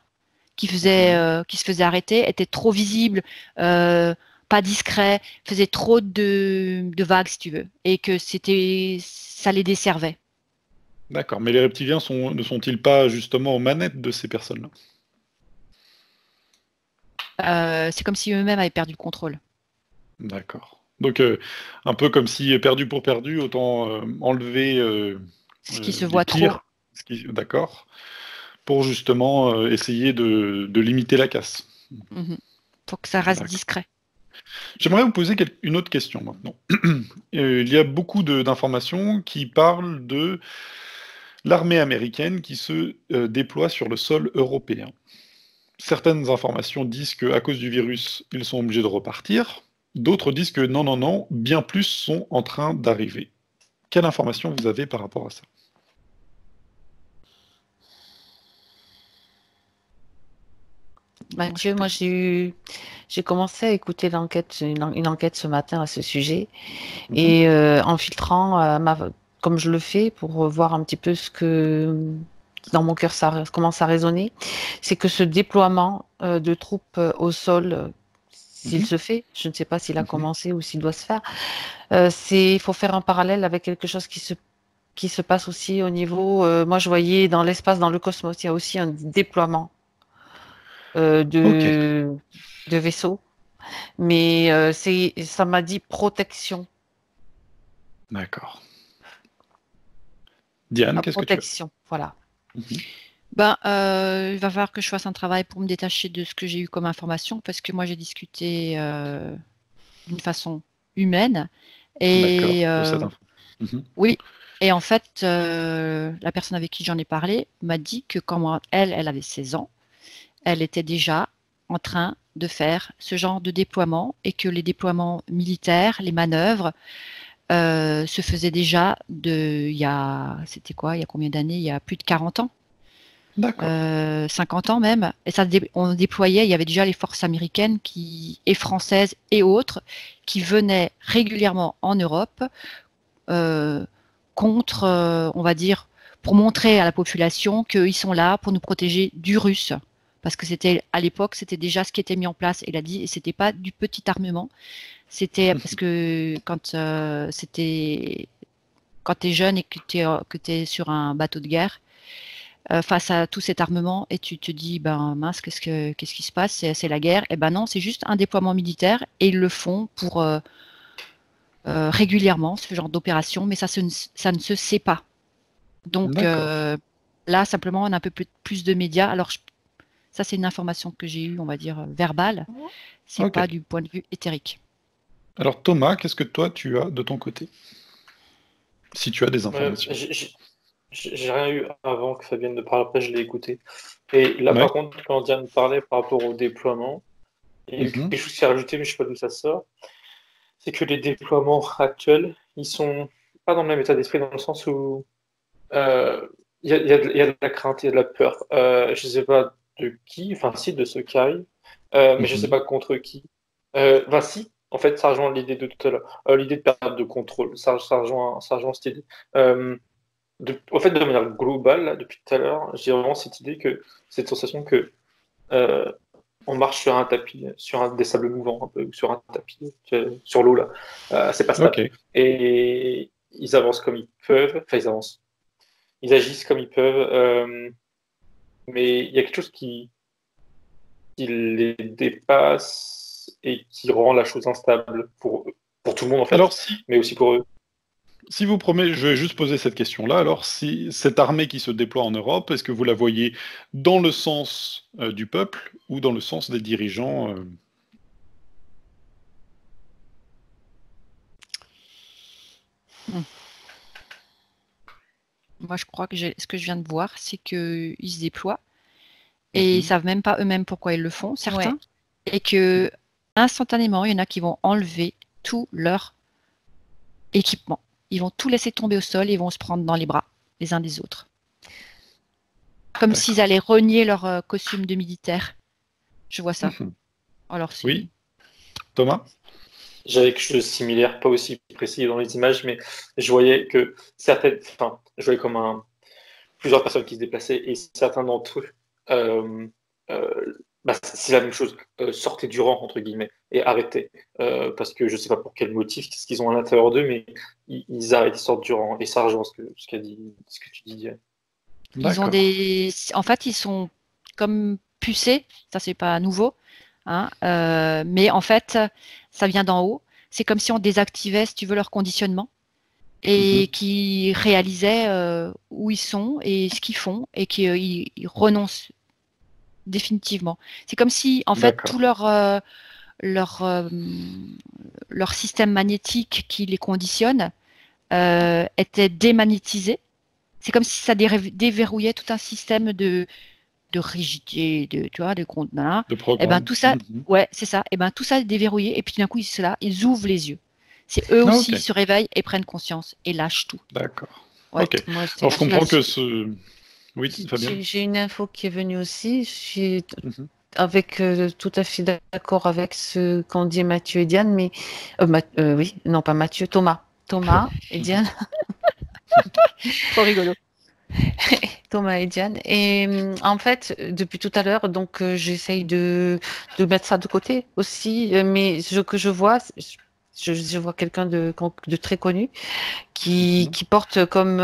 Mhm. qui se faisaient arrêter étaient trop visibles, euh, pas discrets, faisaient trop de vagues, si tu veux, et que ça les desservait. D'accord. Mais les reptiliens ne sont-ils pas justement aux manettes de ces personnes-là? C'est comme si eux-mêmes avaient perdu le contrôle. D'accord. Donc un peu comme si perdu pour perdu, autant enlever Ce qui se les voit trop. pires. D'accord. Pour justement essayer de limiter la casse. Mhm. Faut que ça reste D'accord. discret. J'aimerais vous poser une autre question maintenant. Il y a beaucoup d'informations qui parlent de l'armée américaine qui se déploie sur le sol européen. Certaines informations disent qu'à cause du virus, ils sont obligés de repartir. D'autres disent que non, non, non, bien plus sont en train d'arriver. Quelle information vous avez par rapport à ça? Moi, je Mathieu, peux. moi j'ai commencé à écouter une enquête ce matin à ce sujet Mhm. et en filtrant comme je le fais pour voir un petit peu ce que dans mon cœur ça commence à résonner, c'est que ce déploiement de troupes au sol, s'il Mhm. se fait, je ne sais pas s'il a Mhm. commencé ou s'il doit se faire, il faut faire un parallèle avec quelque chose qui se passe aussi au niveau, moi je voyais dans l'espace, dans le cosmos, il y a aussi un déploiement euh, Ok, de, de vaisseaux. Mais ça m'a dit protection. d'accord. Diane, À qu'est-ce que tu as? protection, voilà. Mhm. Ben, il va falloir que je fasse un travail pour me détacher de ce que j'ai eu comme information, parce que moi j'ai discuté d'une façon humaine. D'accord, Et de cette info. Mhm. oui, et en fait, la personne avec qui j'en ai parlé m'a dit que elle avait 16 ans, elle était déjà en train de faire ce genre de déploiement et que les déploiements militaires, les manœuvres, se faisaient déjà c'était quoi, il y a combien d'années? Il y a plus de 40 ans. D'accord. 50 ans même, et on déployait, il y avait déjà les forces américaines et françaises et autres qui venaient régulièrement en Europe euh, contre, on va dire, pour montrer à la population qu'ils sont là pour nous protéger du russe. Parce que à l'époque, c'était déjà ce qui était mis en place, il a dit, et c'était pas du petit armement. C'était parce que quand tu es jeune et que tu es sur un bateau de guerre, face à tout cet armement et tu te dis ben mince qu'est-ce qui se passe, c'est la guerre. Et ben non, c'est juste un déploiement militaire et ils le font pour régulièrement ce genre d'opération, mais ça ne se sait pas. Donc D'accord. là simplement on a un peu plus de médias. Alors ça c'est une information que j'ai eue, on va dire verbale, c'est Ok. pas du point de vue éthérique. Alors Thomas, qu'est-ce que toi tu as de ton côté? Si tu as des Euh, informations. j'ai j'ai- j'ai rien eu avant que Fabienne ne parle, après je l'ai écouté. Et là, par Ouais. contre, quand Diane parlait par rapport au déploiement, il y a Mhm. quelque chose qui a rajouté, mais je sais pas d'où ça sort, c'est que les déploiements actuels, ils sont pas dans le même état d'esprit, dans le sens où euh, il y a de la crainte, il y a de la peur. Je sais pas de qui, enfin si, de ceux qui arrivent, mais je sais Mhm. pas contre qui. Enfin si, en fait, ça rejoint l'idée de tout à l'heure, l'idée de perte de contrôle, ça rejoint cette idée. en fait, de manière globale, là, depuis tout à l'heure, j'ai vraiment cette idée cette sensation que euh, on marche sur un tapis, des sables mouvants, un peu, ou sur un tapis, sur l'eau, là. C'est pas stable. Ok. Et ils avancent comme ils peuvent, enfin, ils avancent. Ils agissent comme ils peuvent, mais il y a quelque chose qui les dépasse et qui rend la chose instable pour tout le monde, en fait, Alors, si, mais aussi pour eux. si vous promettez, je vais juste poser cette question-là. Alors, si cette armée qui se déploie en Europe, est-ce que vous la voyez dans le sens du peuple ou dans le sens des dirigeants Moi, je crois que ce que je viens de voir, c'est qu'ils se déploient et ils Mhm. savent même pas eux-mêmes pourquoi ils le font, certains, Ouais. et que instantanément, il y en a qui vont enlever tout leur équipement. Ils vont tout laisser tomber au sol et ils vont se prendre dans les bras, les uns des autres. Comme s'ils D'accord. allaient renier leur costume de militaire. Je vois ça. Mhm. Alors, c'est... Oui, Thomas? J'avais quelque chose de similaire, pas aussi précis dans les images, mais je voyais que je voyais comme plusieurs personnes qui se déplaçaient et certains d'entre eux, euh, c'est la même chose, sortaient du rang, entre guillemets, et arrêtaient. Parce que je sais pas pour quel motif, qu'est-ce qu'ils ont à l'intérieur d'eux, mais ils arrêtent, ils sortent du rang. Et ça rejoint ce que tu dis. Ils ont D'accord. En fait, ils sont comme pucés, ça c'est pas nouveau, hein, mais en fait, ça vient d'en haut. C'est comme si on désactivait, si tu veux, leur conditionnement et Mhm. qui réalisaient où ils sont et ce qu'ils font et qu'ils ils renoncent définitivement. C'est comme si, en fait, tout D'accord. leur, euh, leur système magnétique qui les conditionne était démagnétisé. C'est comme si ça déverrouillait tout un système de rigidité, tu vois, de contenant. De Et ben programme. tout ça, Mhm. ouais, c'est ça. Et ben tout ça est déverrouillé. Et puis d'un coup, ils ouvrent les yeux. C'est eux Ah, aussi ok. se réveillent et prennent conscience et lâchent tout. D'accord. Ouais. Ok. Moi, Alors, je comprends que j'ai ce... Oui, Fabien? j'ai une info qui est venue aussi. Je suis Mhm. avec tout à fait d'accord avec ce qu'ont dit Mathieu et Diane, mais oui, non pas Mathieu, Thomas. Thomas et Diane. Trop rigolo. Thomas et Diane. Et en fait, depuis tout à l'heure, donc j'essaye de mettre ça de côté aussi, mais ce que je vois, je vois quelqu'un de très connu Mhm. qui porte comme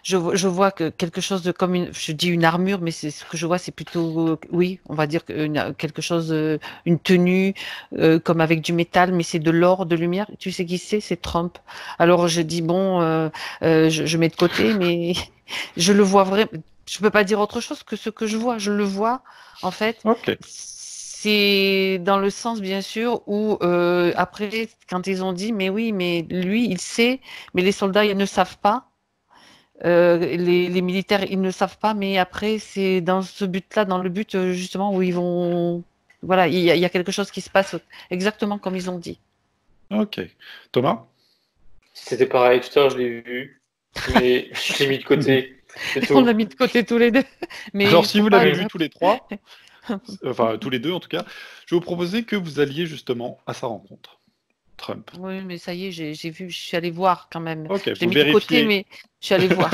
je vois que quelque chose de comme je dis une armure, mais c'est ce que je vois, c'est plutôt oui, on va dire quelque chose, une tenue comme avec du métal, mais c'est de l'or, de lumière. Tu sais qui c'est Trump. Alors je dis bon, je mets de côté, mais je le vois vraiment. Je peux pas dire autre chose que ce que je vois. Je le vois en fait. Ok. C'est dans le sens, bien sûr, où après, quand ils ont dit, mais oui, mais lui, il sait, mais les soldats, ils ne savent pas. Les militaires, ils ne savent pas, mais après, c'est dans ce but-là, dans le but justement où ils vont. Voilà, il y a quelque chose qui se passe exactement comme ils ont dit. Ok. Thomas? C'était pareil, tout à l'heure, je l'ai vu, mais je l'ai mis de côté. C'est On tout. l'a mis de côté tous les deux, mais Alors, il si faut vous pas. l'avez Mm. vu tous les trois, enfin tous les deux en tout cas, je vais vous proposer que vous alliez justement à sa rencontre. Trump. Oui, mais ça y est, j'ai vu, je suis allée voir quand même. Ok, Je l'ai vous mis de côté, vérifiez. mais je suis allée voir.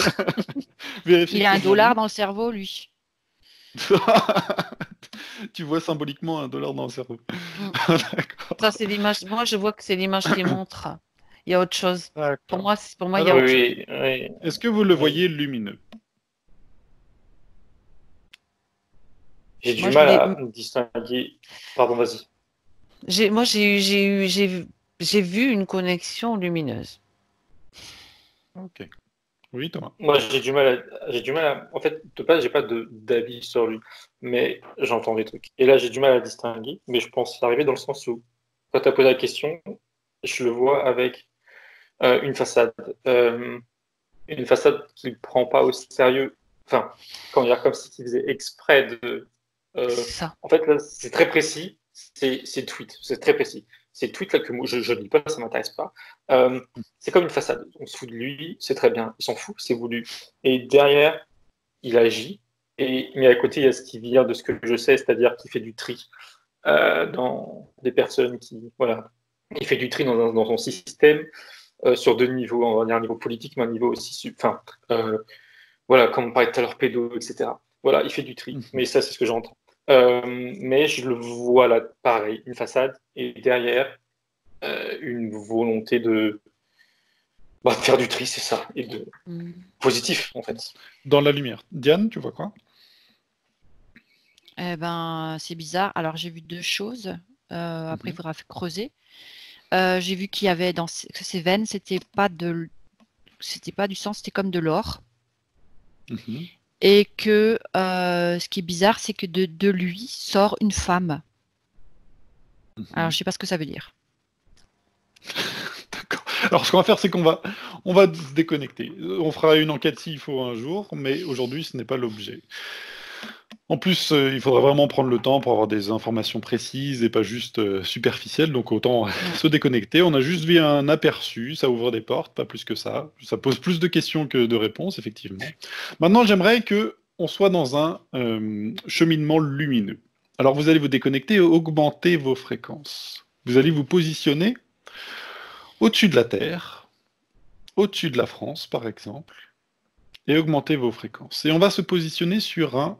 Vérifiez Il que a c'est un bien dollar lui. dans le cerveau, lui. Tu vois symboliquement un dollar dans le cerveau. Mm. Ça, D'accord. c'est l'image. Moi, je vois que c'est l'image qui montre. Il y a autre chose. D'accord. Pour moi, il y a Alors, autre chose. Oui, oui, est-ce que vous le oui. voyez lumineux? J'ai Moi, du je mal l'ai. à distinguer. Pardon, vas-y. Moi, j'ai vu une connexion lumineuse. Ok. Oui, Thomas. Moi, en fait, de base, j'ai pas d'avis sur lui, mais j'entends des trucs. Et là, j'ai du mal à distinguer, mais je pense y arriver dans le sens où, quand tu as posé la question, je le vois avec une façade. Une façade qui ne prend pas au sérieux. Enfin, quand dire, comme s'il faisait exprès de. euh, C'est ça. En fait, là, c'est très précis. C'est tweet. C'est très précis. Ces tweets là que moi, je ne lis pas, ça m'intéresse pas. C'est comme une façade. On se fout de lui, c'est très bien. Il s'en fout, c'est voulu. Et derrière, il agit. Mais à côté, il y a ce qui vient de ce que je sais, c'est-à-dire qu'il fait du tri dans des personnes qui. Voilà. Il fait du tri dans son système. sur 2 niveaux, on va dire un niveau politique, mais un niveau aussi, voilà, comme on parlait tout à l'heure, pédo, etc. Voilà, il fait du tri, mais ça, c'est ce que j'entends. Mais je le vois là, pareil, une façade, et derrière, une volonté de faire du tri, c'est ça, et de positif, en fait. Dans la lumière. Diane, tu vois quoi? Eh ben, c'est bizarre. Alors, j'ai vu 2 choses. Après, il faudra creuser. J'ai vu qu'il y avait dans ces veines, c'était pas du sang, c'était comme de l'or. Mhm. Et que ce qui est bizarre, c'est que de lui sort une femme. Alors, je sais pas ce que ça veut dire. D'accord. Alors, ce qu'on va faire, c'est qu'on va se déconnecter. On fera une enquête s'il faut un jour, mais aujourd'hui, ce n'est pas l'objet. En plus, il faudrait vraiment prendre le temps pour avoir des informations précises et pas juste superficielles, donc autant se déconnecter. On a juste vu un aperçu, ça ouvre des portes, pas plus que ça. Ça pose plus de questions que de réponses, effectivement. Maintenant, j'aimerais que on soit dans un cheminement lumineux. Alors, vous allez vous déconnecter et augmenter vos fréquences. Vous allez vous positionner au-dessus de la Terre, au-dessus de la France, par exemple, et augmenter vos fréquences. Et on va se positionner sur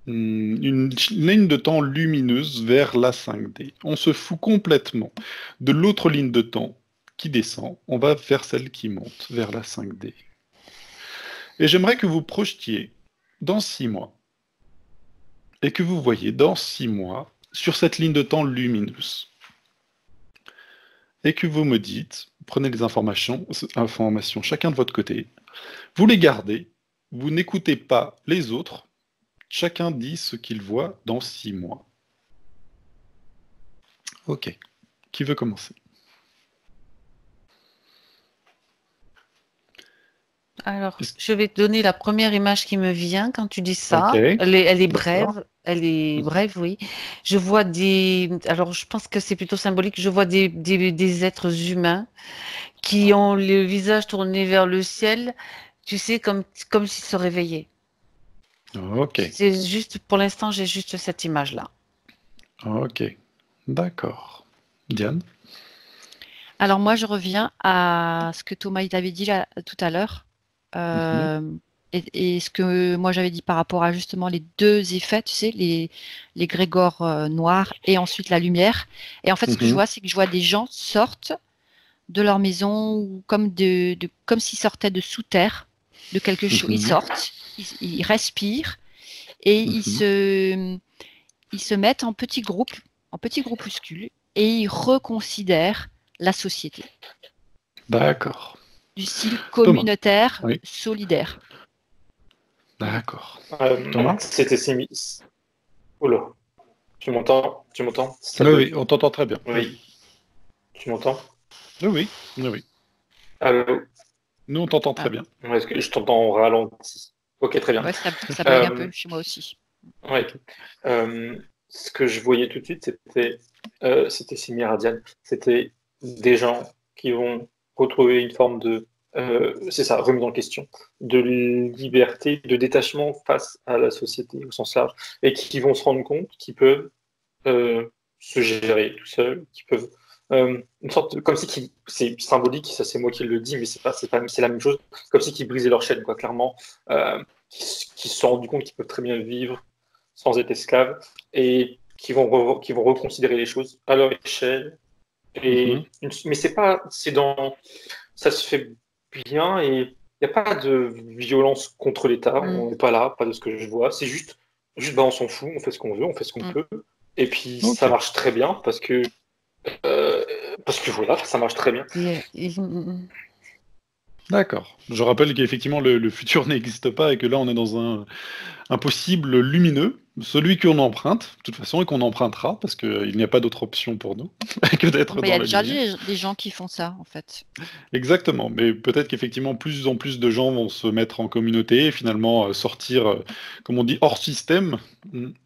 une ligne de temps lumineuse vers la 5D. On se fout complètement de l'autre ligne de temps qui descend. On va vers celle qui monte, vers la 5D. Et j'aimerais que vous projetiez dans 6 mois et que vous voyez dans 6 mois sur cette ligne de temps lumineuse. Et que vous me dites, prenez les informations chacun de votre côté, vous les gardez, vous n'écoutez pas les autres, chacun dit ce qu'il voit dans 6 mois. Ok. Qui veut commencer? Alors, je vais te donner la première image qui me vient quand tu dis ça. Ok. Elle est D'accord. brève. Elle est brève, oui. Je vois alors je pense que c'est plutôt symbolique. Je vois des êtres humains qui ont le visage tourné vers le ciel, tu sais, comme s'ils se réveillaient. Ok. C'est juste, pour l'instant, j'ai juste cette image-là. Ok. D'accord. Diane? Alors, moi, je reviens à ce que Thomas il t'avait dit là, tout à l'heure. Et ce que moi j'avais dit par rapport à justement les 2 effets, tu sais, les grégores noirs et ensuite la lumière. Et en fait, ce que je vois, c'est que je vois des gens sortent de leur maison ou comme comme s'ils sortaient de sous terre, de quelque chose. Ils sortent, ils respirent et ils se mettent en petits groupes, en petits groupuscules, et ils reconsidèrent la société D'accord. du style Thomas? communautaire, Oui. solidaire. D'accord. Thomas? C'était Simis. Oula. Tu m'entends? Ça Oui, bug. oui, on t'entend très bien. Oui. Tu m'entends? Oui, oui. Allô? Nous, on t'entend très Ah. bien. Est-ce que je t'entends en ralenti? Ok, très bien. Ouais, ça bug un peu chez moi aussi. Ouais. Ce que je voyais tout de suite, c'était similaire à Diane. C'était des gens qui vont retrouver une forme de, c'est ça, remise en question, de liberté, de détachement face à la société au sens large, et qui vont se rendre compte qu'ils peuvent se gérer tout seuls, qu'ils peuvent une sorte comme si c'est symbolique, ça c'est moi qui le dis, mais c'est la même chose, comme si qu'ils brisaient leur chaîne, quoi, clairement, qui se sont rendus compte qu'ils peuvent très bien vivre sans être esclaves et qui vont reconsidérer les choses à leur échelle. Mais ça se fait bien et il n'y a pas de violence contre l'État. On n'est pas là, pas de ce que je vois. C'est juste on s'en fout, on fait ce qu'on veut, on fait ce qu'on peut. Et puis ça marche très bien parce que voilà, ça marche très bien. D'accord. Je rappelle qu'effectivement, le futur n'existe pas et que là, on est dans un possible lumineux, celui qu'on emprunte, de toute façon, et qu'on empruntera, parce qu'il n'y a pas d'autre option pour nous que d'être dans la lumière. Il y a déjà des gens qui font ça, en fait. Exactement, mais peut-être qu'effectivement, plus en plus de gens vont se mettre en communauté et finalement sortir, comme on dit, hors système,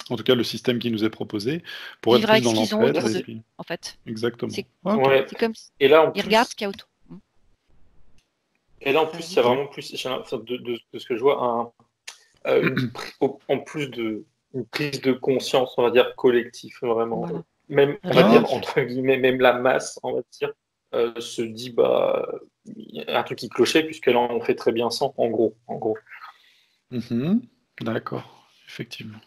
en tout cas le système qui nous est proposé, pour vivre être plus avec dans ce qu'ils ont l'entraide. autour d'eux, en fait. Exactement. C'est Ouais. comme Et là, ils regardent ce qu'il y a autour. Et là, en plus, il y a vraiment plus, de ce que je vois, en plus une prise de conscience, on va dire, collective, vraiment. Voilà. Même, on va dire, entre guillemets, même la masse, on va dire, se dit, y a un truc qui clochait, puisqu'elle en fait très bien sans, en gros. Mhm. D'accord, effectivement.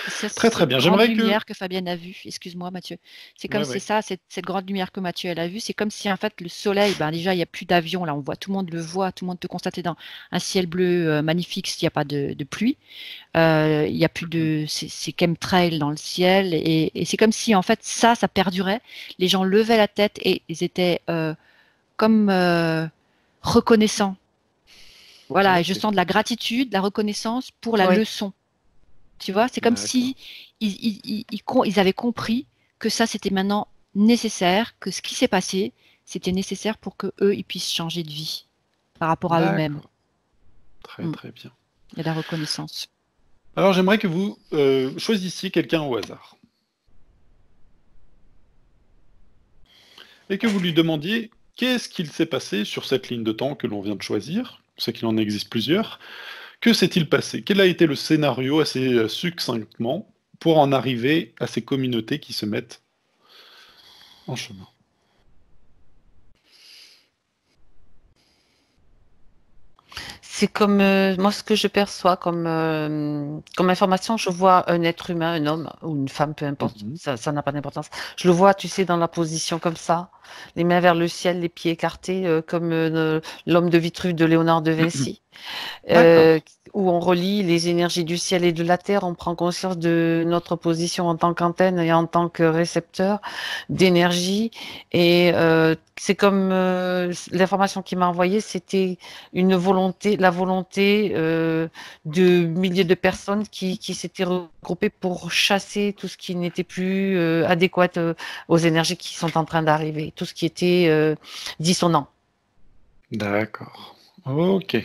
C'est Très très cette bien. grande J'aimerais que... lumière que Fabienne a vue. Excuse-moi, Mathieu. C'est comme Ouais, c'est ouais. ça, cette grande lumière que Mathieu elle a vue. C'est comme si en fait le soleil, ben déjà il n'y a plus d'avion là, on voit, tout le monde le voit, tout le monde peut constater dans un ciel bleu magnifique s'il n'y a pas de pluie. Il y a plus Mhm. de ces chemtrails dans le ciel et c'est comme si en fait ça perdurait. Les gens levaient la tête et ils étaient comme reconnaissants. Voilà, et je Ok, sens de la gratitude, de la reconnaissance pour la Oui. leçon. Tu vois, c'est comme d'accord. si ils avaient compris que ça, c'était maintenant nécessaire, que ce qui s'est passé, c'était nécessaire pour que eux, ils puissent changer de vie par rapport à eux-mêmes. D'accord. Très Mm. très bien. Il y a de la reconnaissance. Alors j'aimerais que vous choisissiez quelqu'un au hasard et que vous lui demandiez qu'est-ce qu'il s'est passé sur cette ligne de temps que l'on vient de choisir. Je sais qu'il en existe plusieurs. Que s'est-il passé? Quel a été le scénario assez succinctement pour en arriver à ces communautés qui se mettent en chemin? C'est comme moi ce que je perçois comme information, je vois un être humain, un homme ou une femme, peu importe, Mhm. ça n'a pas d'importance. Je le vois, tu sais, dans la position comme ça, les mains vers le ciel, les pieds écartés, comme l'homme de Vitruve de Léonard de Vinci. D'accord. euh, où on relie les énergies du ciel et de la terre, on prend conscience de notre position en tant qu'antenne et en tant que récepteur d'énergie. Et c'est comme l'information qu'il m'a envoyée, c'était une volonté, la volonté de milliers de personnes qui s'étaient regroupées pour chasser tout ce qui n'était plus adéquat aux énergies qui sont en train d'arriver, tout ce qui était dissonant. D'accord. Ok.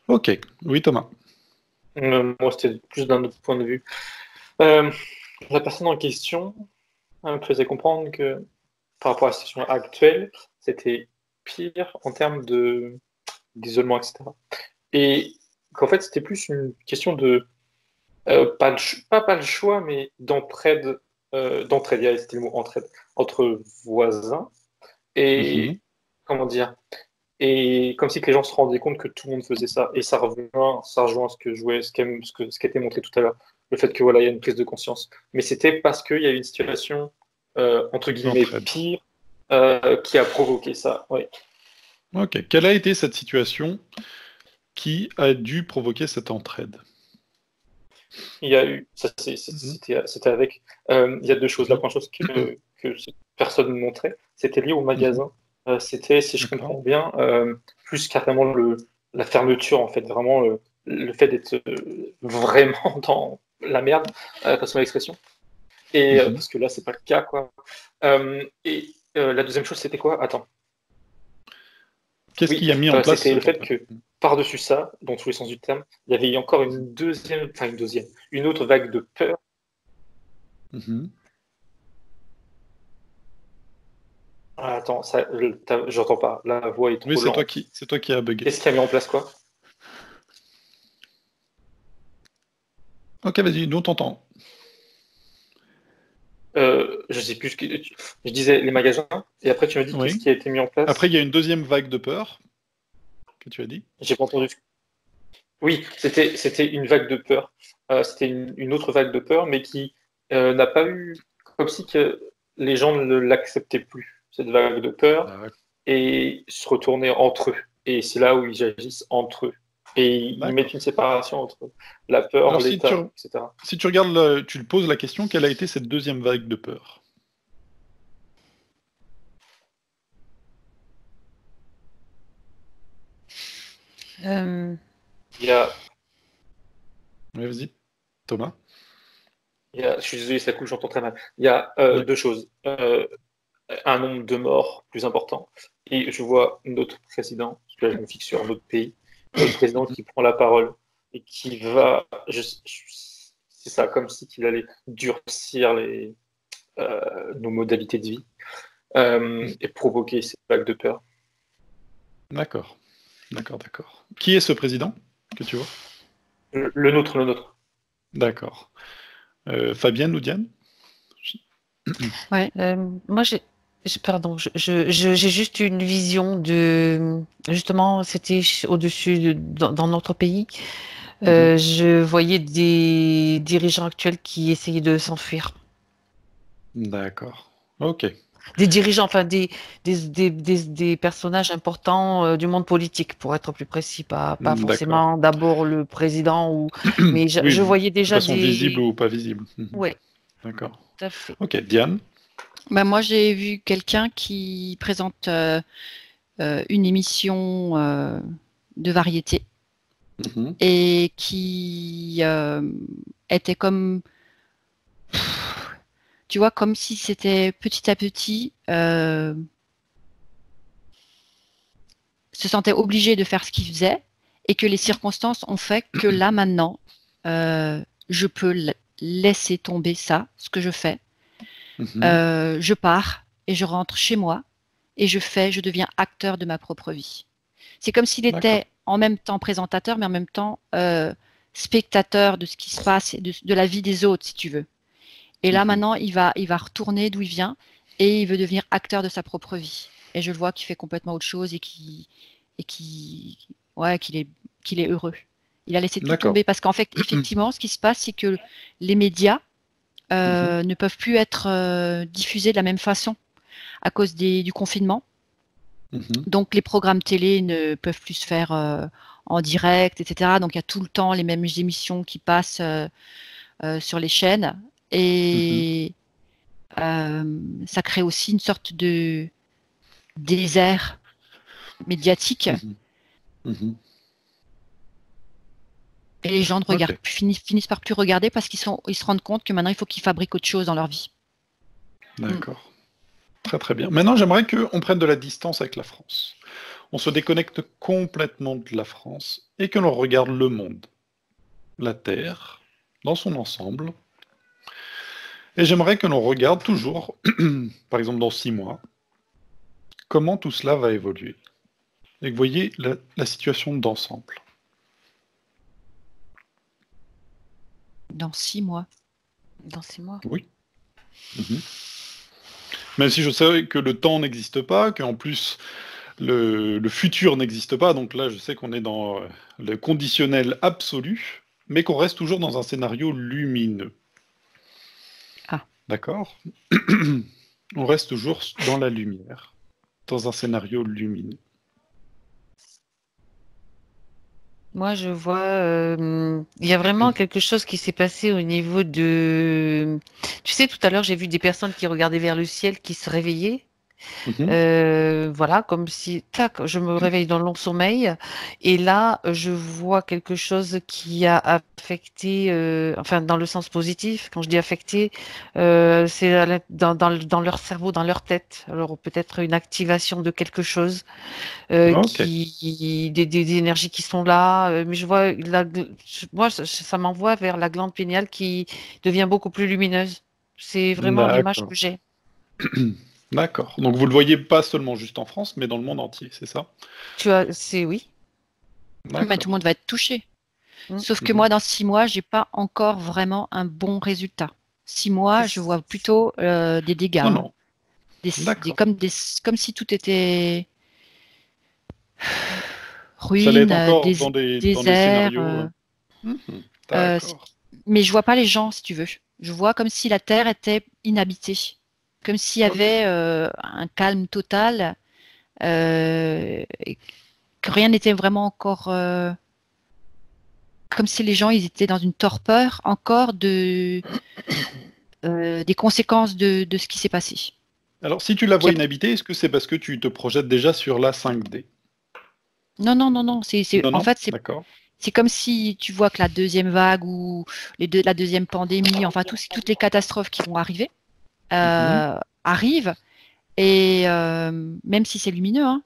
Ok. Oui, Thomas. Moi, c'était plus d'un autre point de vue. Euh, la personne en question me faisait comprendre que par rapport à la situation actuelle, c'était pire en termes d'isolement, etc. Et qu'en fait, c'était plus une question de, pas le choix, mais d'entraide, c'était le mot entraide, entre voisins. Mhm. Et comment dire? Et comme si que les gens se rendaient compte que tout le monde faisait ça. Et ça rejoint ce que je jouais, ce qui a été montré tout à l'heure. Le fait que voilà, il y a une prise de conscience. Mais c'était parce qu'il y a eu une situation, entre guillemets, D'entraide. pire, qui a provoqué ça. Oui. Ok. Quelle a été cette situation qui a dû provoquer cette entraide? Il y a eu, Mhm. c'était avec, il y a deux choses. La Mhm. première chose que cette personne montrait, c'était lié au Mhm. magasin. C'était, si je D'accord. comprends bien, plus carrément la fermeture, en fait, vraiment le fait d'être vraiment dans la merde, passons l'expression. Et Mhm. parce que là, c'est pas le cas, quoi. Et la deuxième chose, c'était quoi? Attends. Qu'est-ce Oui, qui a mis en place c'était le cette fait entraide? que par-dessus ça, dans tous les sens du terme, il y avait encore une autre vague de peur. Mhm. Ah, attends, j'entends pas. La voix est Oui, trop lente. c'est toi qui as bugué. Qu'est-ce qui a mis en place quoi? Ok, vas-y, nous on t'entend. Je sais plus je disais les magasins, et après tu me dis qu'est-ce Oui. qui a été mis en Après, il place. y a une deuxième vague de peur que tu as dit. J'ai pas entendu. Oui, c'était une vague de peur. C'était une autre vague de peur, mais qui n'a pas eu comme si que les gens ne l'acceptaient plus, cette vague de peur, D'ac- et se retournaient entre eux. Et c'est là où ils agissent entre eux. Et ils mettent D'accord. une séparation entre la peur, Alors, l'État, etc. si tu regardes, tu le poses la question, quelle a été cette deuxième vague de peur? Euh, Il y a Oui, vas-y, Thomas. Je suis désolé, ça coupe, j'entends très mal. Il y a Oui. deux choses. Un nombre de morts plus important. Et je vois notre président, parce que là, je me fixe sur notre pays, notre président qui prend la parole et qui va. C'est ça, comme si qu'il allait durcir nos modalités de vie et provoquer cette vague de peur. D'accord. D'accord, d'accord. Qui est ce président que tu vois? Le nôtre. D'accord. Fabienne ou Diane? Ouais. moi, j'ai Pardon, j'ai juste une vision de, justement, c'était au-dessus dans notre pays. Je voyais des dirigeants actuels qui essayaient de s'enfuir. D'accord. Ok. Des dirigeants, enfin des personnages importants du monde politique, pour être plus précis, pas D'accord. forcément d'abord le président mais Oui, je voyais de déjà façon visible des. ou pas visible. Ouais, D'accord. tout à fait. Ok, Diane. Bah, moi, j'ai vu quelqu'un qui présente une émission de variété Mhm. et qui était comme, tu vois, comme si c'était petit à petit, se sentait obligé de faire ce qu'il faisait et que les circonstances ont fait que là maintenant, je peux laisser tomber ça, ce que je fais. Mhm. Je pars et je rentre chez moi et je deviens acteur de ma propre vie. C'est comme s'il D'accord. était en même temps présentateur, mais en même temps spectateur de ce qui se passe et de la vie des autres, si tu veux. Et là, Mhm. maintenant, il va retourner d'où il vient et il veut devenir acteur de sa propre vie. Et je le vois qu'il fait complètement autre chose ouais, qu'il est heureux. Il a laissé tout D'accord. tomber parce qu'en fait, effectivement, ce qui se passe, c'est que les médias Mhm. ne peuvent plus être diffusés de la même façon à cause du confinement. Mhm. Donc, les programmes télé ne peuvent plus se faire en direct, etc. Donc, il y a tout le temps les mêmes émissions qui passent sur les chaînes. Mhm. Et ça crée aussi une sorte de désert médiatique. Mhm. Mhm. Et les gens ne regardent, Ok. finissent par plus regarder parce ils se rendent compte que maintenant, il faut qu'ils fabriquent autre chose dans leur vie. Mm. D'accord. Très très bien. Maintenant, j'aimerais qu'on prenne de la distance avec la France. On se déconnecte complètement de la France et que l'on regarde le monde, la Terre, dans son ensemble. Et j'aimerais que l'on regarde toujours, par exemple dans 6 mois, comment tout cela va évoluer. Et que vous voyez la situation d'ensemble. Dans 6 mois. Dans 6 mois. Oui. Mhm. Même si je sais que le temps n'existe pas, qu'en plus le futur n'existe pas, donc là je sais qu'on est dans le conditionnel absolu, mais qu'on reste toujours dans un scénario lumineux. Ah. D'accord? On reste toujours dans la lumière, dans un scénario lumineux. Moi, je vois, il y a vraiment quelque chose qui s'est passé au niveau de. Tu sais, tout à l'heure, j'ai vu des personnes qui regardaient vers le ciel, qui se réveillaient. Mhm. Voilà, comme si, tac, je me réveille dans le long sommeil. Et là, je vois quelque chose qui a affecté, enfin, dans le sens positif. Quand je dis affecté, c'est dans leur cerveau, dans leur tête. Alors, peut-être une activation de quelque chose, Ok, des énergies qui sont là. Mais je vois, moi, ça m'envoie vers la glande pinéale qui devient beaucoup plus lumineuse. C'est vraiment l'image d'accord. que j'ai. D'accord. Donc vous le voyez pas seulement juste en France, mais dans le monde entier, c'est ça? Oui. Mais tout le D'accord. monde va être touché. Mm. Sauf que Mhm. moi, dans 6 mois, j'ai pas encore vraiment un bon résultat. 6 mois, je C'est- vois plutôt des dégâts, Non, hein. non. D'accord. Comme si tout était Ça allait ruine, être encore dans des désert. scénarios. Mhm. Euh, D'accord. mais je vois pas les gens, si tu veux. Je vois comme si la Terre était inhabitée, comme s'il y Ok. avait un calme total, et que rien n'était vraiment encore. Comme si les gens ils étaient dans une torpeur encore des conséquences de ce qui s'est passé. Alors, si tu la Qui vois a- inhabitée, est-ce que c'est parce que tu te projettes déjà sur la 5D? Non, non, non, non. Non, En non? fait, D'accord. c'est comme si tu vois que la deuxième vague ou la deuxième pandémie, enfin toutes les catastrophes qui vont arriver, Mhm. arrivent, et même si c'est lumineux, hein,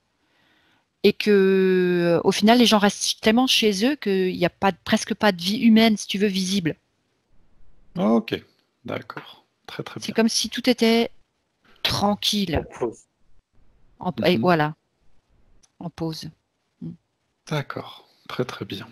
et que au final les gens restent tellement chez eux qu'il n'y a presque pas de vie humaine, si tu veux, visible. Ok. D'accord. Très très C'est bien. comme si tout était On tranquille, pose. et Mhm. voilà, en pause. D'accord. Très très bien.